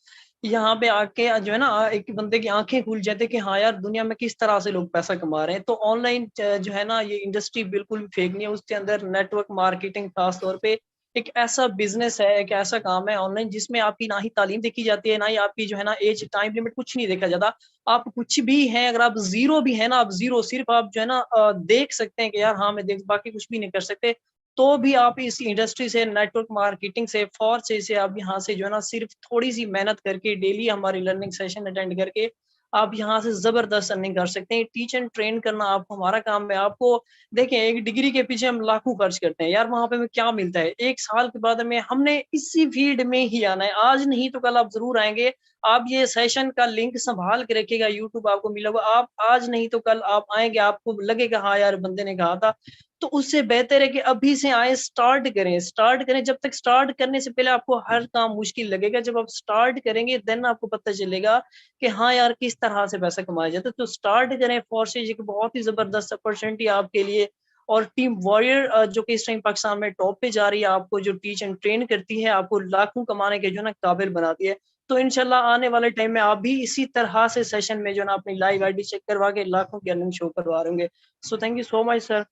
यहाँ पे आके जो है ना एक बंदे की आंखें खुल जाती है कि हाँ यार, दुनिया में किस तरह से लोग पैसा कमा रहे हैं। तो ऑनलाइन जो है ना, ये इंडस्ट्री बिल्कुल भी फेक नहीं है। उसके अंदर नेटवर्क मार्केटिंग खास तौर पे एक ऐसा बिजनेस है, एक ऐसा काम है ऑनलाइन, जिसमें आपकी ना ही तालीम देखी जाती है, ना ही आपकी जो है ना एज, टाइम लिमिट, कुछ नहीं देखा जाता। आप कुछ भी हैं, अगर आप जीरो भी है ना, आप जीरो सिर्फ आप जो है ना देख सकते हैं कि यार हाँ मैं देख, बाकी कुछ भी नहीं कर सकते। तो भी आप इस इंडस्ट्री से, नेटवर्क मार्केटिंग से, फॉर्स से आप यहाँ से जो है ना सिर्फ थोड़ी सी मेहनत करके, डेली हमारी लर्निंग सेशन अटेंड करके आप यहाँ से जबरदस्त अर्निंग कर सकते हैं। टीच एंड ट्रेन करना आपको हमारा काम है। आपको देखें, एक डिग्री के पीछे हम लाखों खर्च करते हैं यार, वहां पे हमें क्या मिलता है? 1 साल के बाद में हमने इसी फील्ड में ही आना है। आज नहीं तो कल आप जरूर आएंगे। आप ये सेशन का लिंक संभाल के रखिएगा, यूट्यूब आपको मिलेगा। आप आज नहीं तो कल आप आएंगे, आपको लगेगा हाँ यार बंदे ने कहा था। तो उससे बेहतर है कि अभी से आए, स्टार्ट करें। स्टार्ट करें, जब तक स्टार्ट करने से पहले आपको हर काम मुश्किल लगेगा, जब आप स्टार्ट करेंगे देन आपको पता चलेगा कि हाँ यार किस तरह से पैसा कमाया जाता है। तो स्टार्ट करें। फोर्सेज एक बहुत ही जबरदस्त अपॉर्चुनिटी आपके लिए। और टीम वॉरियर जो कि इस टाइम पाकिस्तान में टॉप पे जा रही है, आपको जो टीच एंड ट्रेन करती है, आपको लाखों कमाने के जो ना काबिल बनाती है। तो इंशाल्लाह आने वाले टाइम में आप भी इसी तरह से सेशन में जो ना अपनी लाइव आईडी चेक करवा के लाखों की अर्निंग शो करवा रहे होंगे। So thank you so much sir.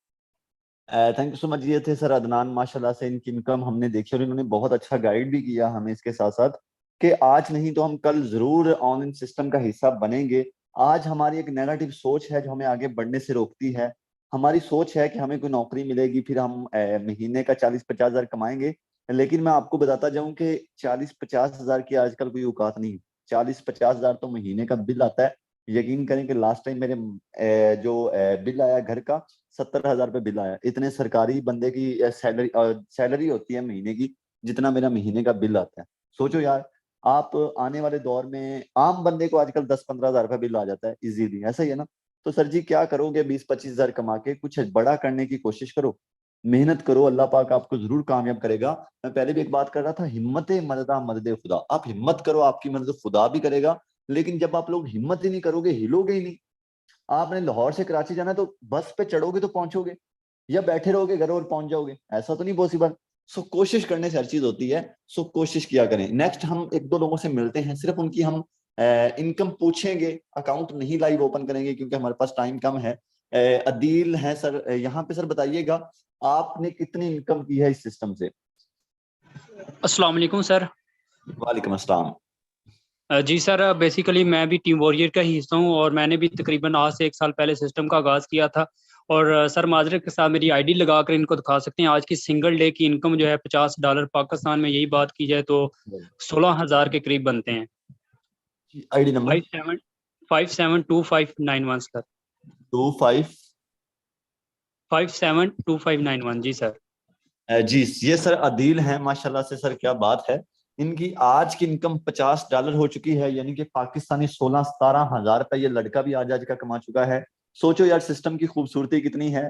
Thank you so much. ये थे सर अदनान, माशाल्लाह से इनकी इनकम हमने देखी और इन्होंने बहुत अच्छा गाइड भी किया हमें इसके साथ साथ कि आज नहीं तो हम कल जरूर ऑनलाइन सिस्टम का हिस्सा बनेंगे। आज हमारी एक नेगेटिव सोच है जो हमें आगे बढ़ने से रोकती है। हमारी सोच है कि हमें कोई नौकरी मिलेगी, फिर हम महीने का 40-50 हजार कमाएंगे। लेकिन मैं आपको बताता जाऊं कि 40-50 हजार की आजकल कोई औकात नहीं। 40-50 हजार तो महीने का बिल आता है। यकीन करें कि लास्ट टाइम मेरे जो बिल आया घर का, 70 हजार रुपये बिल आया। इतने सरकारी बंदे की सैलरी होती है महीने की, जितना मेरा महीने का बिल आता है। सोचो यार, आप आने वाले दौर में आम बंदे को आजकल 10-15 हजार रुपये बिल आ जाता है इजीली, ऐसा ही है ना? तो सर जी क्या करोगे? 20-25 हजार कमा के कुछ बड़ा करने की कोशिश करो, मेहनत करो, अल्लाह पाक आपको जरूर कामयाब करेगा। मैं पहले भी एक बात कर रहा था, हिम्मत मददा मदद खुदा। आप हिम्मत करो, आपकी मदद खुदा भी करेगा। लेकिन जब आप लोग हिम्मत ही नहीं करोगे, हिलोगे ही नहीं। आपने लाहौर से कराची जाना है तो बस पे चढ़ोगे तो पहुंचोगे, या बैठे रहोगे घर और पहुंच जाओगे? ऐसा तो नहीं पॉसिबल। सो कोशिश करने से हर चीज होती है। सो कोशिश किया करें। नेक्स्ट हम एक दो लोगों से मिलते हैं, सिर्फ उनकी हम इनकम पूछेंगे, अकाउंट नहीं लाइव ओपन करेंगे क्योंकि हमारे पास टाइम कम है। अदील है सर, यहाँ पे सर बताइएगा आपने कितनी इनकम की है इस सिस्टम से? अस्सलाम वालेकुम सर। वालेकुम अस्सलाम। जी सर, बेसिकली मैं भी टीम वॉरियर का ही हिस्सा हूँ और मैंने भी तकरीबन आज से 1 साल पहले सिस्टम का आगाज़ किया था और सर माजरत के साथ मेरी आईडी लगाकर इनको दिखा सकते हैं। आज की सिंगल डे की इनकम जो है $50, पाकिस्तान में यही बात की जाए तो 16,000 के करीब बनते हैं। आईडी नंबर 572591 सर, 572591 जी सर। जी ये सर अदील हैं माशाल्लाह से सर, क्या बात है। इनकी आज की इनकम $50 हो चुकी है, यानी कि पाकिस्तानी 16-17 हजार रुपए ये लड़का भी आज का कमा चुका है। सोचो यार सिस्टम की खूबसूरती कितनी है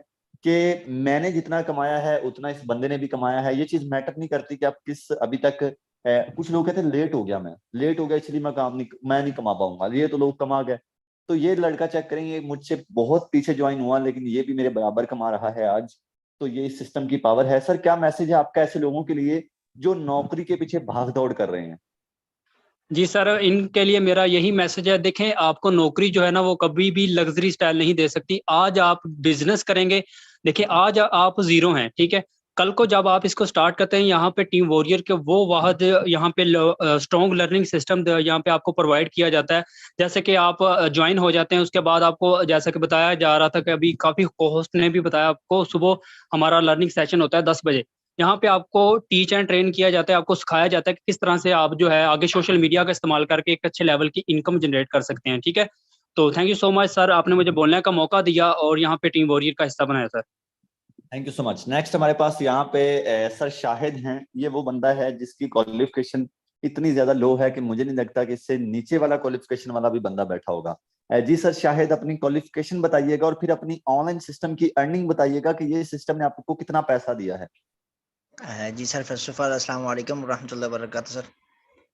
कि मैंने जितना कमाया है उतना इस बंदे ने भी कमाया है। ये चीज मैटर नहीं करती कि आप किस अभी तक कुछ लोग कहते हैं लेट हो गया, मैं लेट हो गया इसलिए मैं नहीं कमा पाऊंगा, ये तो लोग कमा गए। तो ये लड़का चेक करेंगे मुझसे बहुत पीछे ज्वाइन हुआ लेकिन ये भी मेरे बराबर कमा रहा है आज। तो ये इस सिस्टम की पावर है। सर क्या मैसेज है आपका ऐसे लोगों के लिए जो नौकरी के पीछे भाग दौड़ कर रहे हैं? जी सर, इनके लिए मेरा यही मैसेज है, देखें आपको नौकरी जो है ना वो कभी भी लग्जरी स्टाइल नहीं दे सकती। आज आप बिजनेस करेंगे, देखिए आज आप जीरो हैं, ठीक है, कल को जब आप इसको स्टार्ट करते हैं यहाँ पे टीम वॉरियर के वो वाहद यहाँ पे स्ट्रॉन्ग लर्निंग सिस्टम यहाँ पे आपको प्रोवाइड किया जाता है। जैसे कि आप ज्वाइन हो जाते हैं, उसके बाद आपको जैसा कि बताया जा रहा था कि अभी काफ़ी होस्ट ने भी बताया आपको, सुबह हमारा लर्निंग सेशन होता है 10 बजे। यहाँ पे आपको टीच एंड ट्रेन किया जाता है, आपको सिखाया जाता है कि किस तरह से आप जो है आगे सोशल मीडिया का इस्तेमाल करके एक अच्छे लेवल की इनकम जनरेट कर सकते हैं, ठीक है। तो thank you so much sir, आपने मुझे बोलने का मौका दिया और यहाँ पे टीम वॉरियर का हिस्सा बनाया sir. Thank you so much. Next हमारे पास यहाँ पे सर शाहिद हैं। ये वो बंदा है जिसकी क्वालिफिकेशन इतनी ज्यादा लो है कि मुझे नहीं लगता कि इससे नीचे वाला क्वालिफिकेशन वाला भी बंदा बैठा होगा। जी सर शाहिद अपनी क्वालिफिकेशन बताइएगा और फिर अपनी ऑनलाइन सिस्टम की अर्निंग बताइएगा कि ये सिस्टम ने आपको कितना पैसा दिया है। जी सर, फर्स्ट ऑफ ऑल अस्सलाम वालेकुम रहमतुल्लाहि व बरकातहू सर।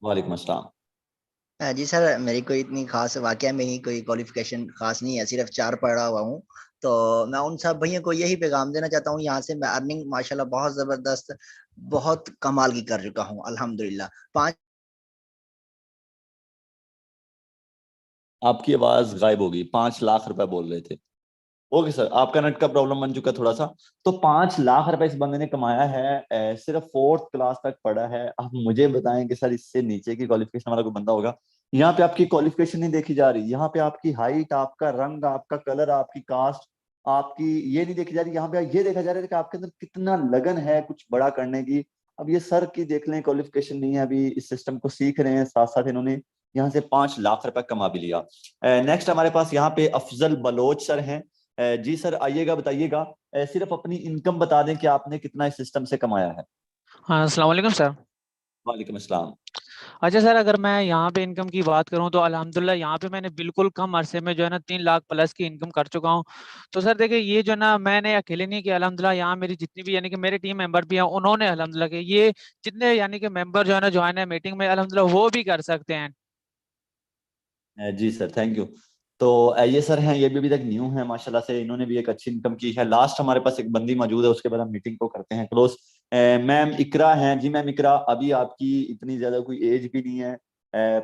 वालेकुम अस्सलाम। जी सर, मेरी कोई इतनी खास वाकया में ही कोई क्वालिफिकेशन खास नहीं है, सिर्फ 4 पढ़ा हुआ हूँ। तो मैं उन सब भैया को यही पैगाम देना चाहता हूँ, यहाँ से मैं अर्निंग माशाल्लाह बहुत ज़बरदस्त, बहुत कमाल की कर चुका हूँ अल्हम्दुलिल्लाह। 5 आपकी आवाज गायब होगी। 5 लाख रुपए बोल रहे थे। ओके सर, आपका नेट का प्रॉब्लम बन चुका थोड़ा सा। तो 5 लाख रुपए इस बंदे ने कमाया है, सिर्फ 4th क्लास तक पढ़ा है। आप मुझे बताएं कि सर इससे नीचे की क्वालिफिकेशन वाला कोई बंदा होगा? यहाँ पे आपकी क्वालिफिकेशन नहीं देखी जा रही, यहाँ पे आपकी हाइट, आपका रंग, आपका कलर, आपकी कास्ट, आपकी ये नहीं देखी जा रही। यहाँ पे ये देखा जा रहा है कि आपके अंदर कितना लगन है कुछ बड़ा करने की। अब ये सर की देख लें क्वालिफिकेशन नहीं है, अभी इस सिस्टम को सीख रहे हैं, साथ साथ इन्होंने यहाँ से 5 लाख रुपए कमा भी लिया। नेक्स्ट हमारे पास यहाँ पे अफजल बलोच सर हैं। जी सर आइएगा, बताइएगा, सिर्फ अपनी इनकम बता दें कि आपने कितना इस सिस्टम से कमाया है। हाँ, अस्सलाम वालेकुम सर। वालेकुम अस्सलाम। अच्छा सर, अगर मैं यहाँ पे इनकम की बात करूँ तो अल्हम्दुलिल्लाह यहाँ पे मैंने बिल्कुल कम अरसे में जो है ना 3 लाख प्लस की इनकम कर चुका हूँ। तो सर देखिए, ये जो ना मैंने अकेले नहीं किया, अल्हम्दुलिल्लाह यहाँ मेरी जितनी भी यानी कि मेरे टीम मेंबर भी हैं, उन्होंने अल्हम्दुलिल्लाह के ये जितने यानी कि मेंबर जो है ना ज्वाइन है मीटिंग में, अल्हम्दुलिल्लाह वो भी कर सकते हैं। जी सर थैंक यू। तो ये सर हैं, ये भी अभी तक न्यू है माशाल्लाह से, इन्होंने भी एक अच्छी इनकम की है। लास्ट हमारे पास एक बंदी मौजूद है, उसके बाद हम मीटिंग को करते हैं क्लोज। मैम इकरा हैं। जी मैम इकरा, अभी आपकी इतनी ज्यादा कोई एज भी नहीं है,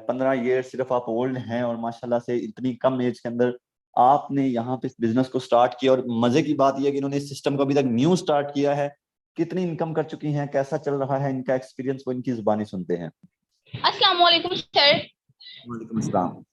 15 ईयर सिर्फ आप ओल्ड हैं और माशाल्लाह से इतनी कम एज के अंदर आपने यहाँ पे इस बिजनेस को स्टार्ट किया। और मजे की बात यह है कि इन्होंने इस सिस्टम को अभी तक न्यू स्टार्ट किया है। कितनी इनकम कर चुकी हैं, कैसा चल रहा है इनका एक्सपीरियंस, वो इनकी जुबानी सुनते हैं। अस्सलाम वालेकुम सर। वालेकुम अस्सलाम।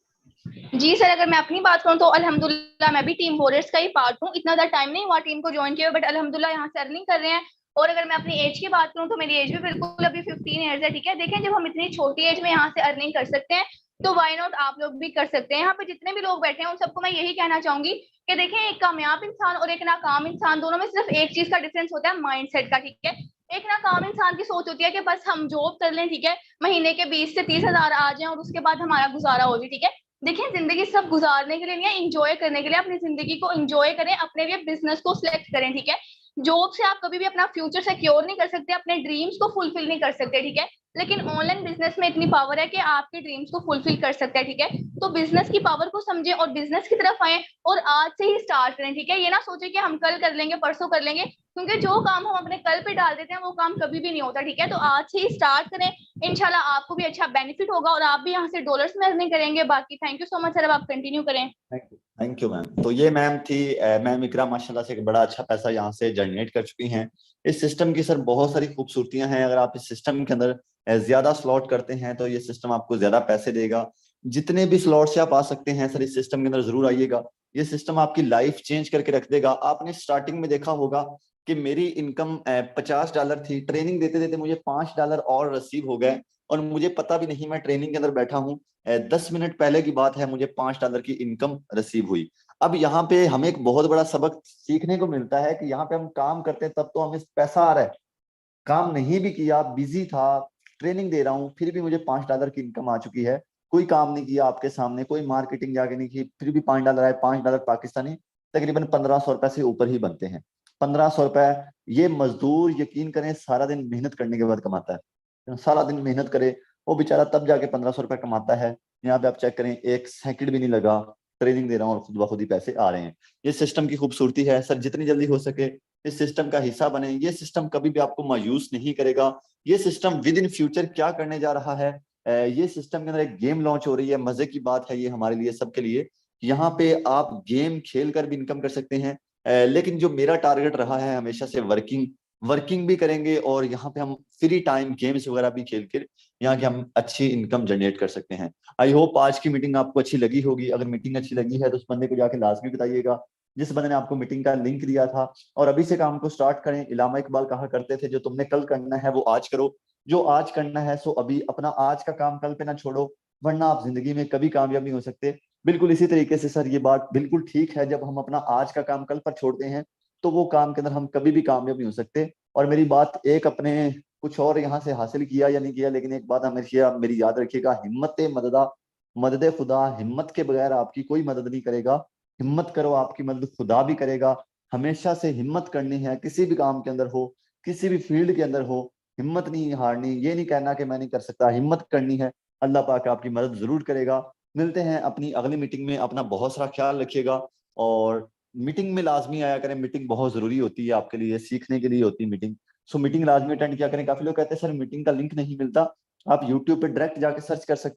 जी सर, अगर मैं अपनी बात करूं तो अल्हम्दुलिल्लाह मैं भी टीम वॉरियर्स का ही पार्ट हूं। इतना ज़्यादा टाइम नहीं हुआ टीम को ज्वाइन किए, बट अल्हम्दुलिल्लाह यहाँ से अर्निंग कर रहे हैं। और अगर मैं अपनी एज की बात करूं तो मेरी एज भी बिल्कुल अभी 15 ईयर्स है, ठीक है। देखें, जब हम इतनी छोटी एज में यहाँ से अर्निंग कर सकते हैं तो व्हाई नॉट आप लोग भी कर सकते हैं। यहाँ पे जितने भी लोग बैठे हैं उन सबको मैं यही कहना चाहूंगी कि देखें, एक कामयाब इंसान और एक नाकाम इंसान दोनों में सिर्फ एक चीज का डिफरेंस होता है, माइंडसेट का, ठीक है। एक नाकाम इंसान की सोच होती है कि बस हम जॉब कर लें, ठीक है, महीने के 20 से 30 हजार आ जाएं और उसके बाद हमारा गुजारा हो जाए, ठीक है। देखिए, जिंदगी सब गुजारने के लिए नहीं है, इंजॉय करने के लिए। अपनी जिंदगी को इंजॉय करें, अपने लिए बिजनेस को सिलेक्ट करें, ठीक है। जॉब से आप कभी भी अपना फ्यूचर सिक्योर नहीं कर सकते, अपने ड्रीम्स को फुलफिल नहीं कर सकते, ठीक है। लेकिन ऑनलाइन बिजनेस में इतनी पावर है कि आपके ड्रीम्स को फुलफिल कर सकते हैं, ठीक है। तो बिजनेस की पावर को समझे और बिजनेस की तरफ आए और आज से ही स्टार्ट करें, ठीक है। ये ना सोचे कि हम कल कर लेंगे, परसों कर लेंगे, क्योंकि जो काम हम अपने कल पे डाल देते हैं वो काम कभी भी नहीं होता, ठीक है। तो आज से ही स्टार्ट करें, इंशाल्लाह आपको भी अच्छा बेनिफिट होगा और आप भी यहाँ से डॉलर्स में अर्निंग करेंगे। बाकी thank you so much sir, अब आप कंटिन्यू करें। Thank you ma'am. तो ये मैम थी मैम इकरा, माशाल्लाह से एक बड़ा अच्छा पैसा यहाँ से जनरेट कर चुकी हैं। इस सिस्टम की सर बहुत सारी खूबसूरतियां हैं। अगर आप इस सिस्टम के अंदर ज्यादा स्लॉट करते हैं तो ये सिस्टम आपको ज्यादा पैसे देगा। जितने भी स्लॉट से आप आ सकते हैं सर इस सिस्टम के अंदर जरूर आइएगा। ये सिस्टम आपकी लाइफ चेंज करके रख देगा। आपने स्टार्टिंग में देखा होगा कि मेरी इनकम $50 थी, ट्रेनिंग देते देते मुझे $5 और रिसीव हो गए, और मुझे पता भी नहीं मैं ट्रेनिंग के अंदर बैठा हूँ। 10 मिनट पहले की बात है, मुझे $5 की इनकम रिसीव हुई। अब यहाँ पे हमें एक बहुत बड़ा सबक सीखने को मिलता है कि यहाँ पे हम काम करते हैं तब तो हमें पैसा आ रहा है, काम नहीं भी किया, बिजी था, ट्रेनिंग दे रहा हूँ, फिर भी मुझे $5 की इनकम आ चुकी है। कोई काम नहीं किया आपके सामने, कोई मार्केटिंग जाके नहीं की, फिर भी $5 आए। $5 पाकिस्तानी तकरीबन 1500 रुपए से ऊपर ही बनते हैं। 1500 रुपए ये मजदूर यकीन करें सारा दिन मेहनत करने के बाद कमाता है। सारा दिन मेहनत करे वो बेचारा तब जाके 1500 रुपए कमाता है। यहाँ पे आप चेक करें, 1 सेकंड भी नहीं लगा, ट्रेनिंग दे रहा हूँ और खुद ब खुद ही पैसे आ रहे हैं। ये सिस्टम की खूबसूरती है सर। जितनी जल्दी हो सके इस सिस्टम का हिस्सा बने। ये सिस्टम कभी भी आपको मायूस नहीं करेगा। ये सिस्टम विद इन फ्यूचर क्या करने जा रहा है, ये सिस्टम के अंदर एक गेम लॉन्च हो रही है। मजे की बात है ये हमारे लिए, सबके लिए। यहाँ पे आप गेम खेल कर भी इनकम कर सकते हैं, लेकिन जो मेरा टारगेट रहा है हमेशा से वर्किंग भी करेंगे, और यहाँ पे हम फ्री टाइम गेम्स वगैरह भी खेल कर यहाँ की हम अच्छी इनकम जनरेट कर सकते हैं। आई होप आज की मीटिंग आपको अच्छी लगी होगी। अगर मीटिंग अच्छी लगी है तो उस बंदे को जाके लाजमी बताइएगा जिस बंदे ने आपको मीटिंग का लिंक दिया था, और अभी से काम को स्टार्ट करें। इलामा इकबाल कहा करते थे, जो तुमने कल करना है वो आज करो, जो आज करना है सो अभी। अपना आज का काम कल पे ना छोड़ो, वरना आप जिंदगी में कभी कामयाब नहीं हो सकते। बिल्कुल इसी तरीके से सर ये बात बिल्कुल ठीक है, जब हम अपना आज का काम कल पर छोड़ते हैं तो वो काम के अंदर हम कभी भी कामयाब नहीं हो सकते। और मेरी बात एक अपने कुछ और यहाँ से हासिल किया या नहीं किया, लेकिन एक बात हमेशा मेरी याद रखिएगा, हिम्मत मदद खुदा। हिम्मत के बगैर आपकी कोई मदद नहीं करेगा। हिम्मत करो, आपकी मदद खुदा भी करेगा। हमेशा से हिम्मत करनी है, किसी भी काम के अंदर हो, किसी भी फील्ड के अंदर हो, हिम्मत नहीं हारनी। ये नहीं कहना कि मैं नहीं कर सकता, हिम्मत करनी है। अल्लाह पाक आपकी मदद जरूर करेगा। मिलते हैं अपनी अगली मीटिंग में। अपना बहुत सारा ख्याल रखिएगा, और मीटिंग में लाजमी आया करें। मीटिंग बहुत जरूरी होती है आपके लिए, सीखने के लिए होती है मीटिंग। सो मीटिंग लाजमी अटेंड किया करें। काफी लोग कहते हैं सर मीटिंग का लिंक नहीं मिलता। आप यूट्यूब पे डायरेक्ट जाके सर्च कर सकते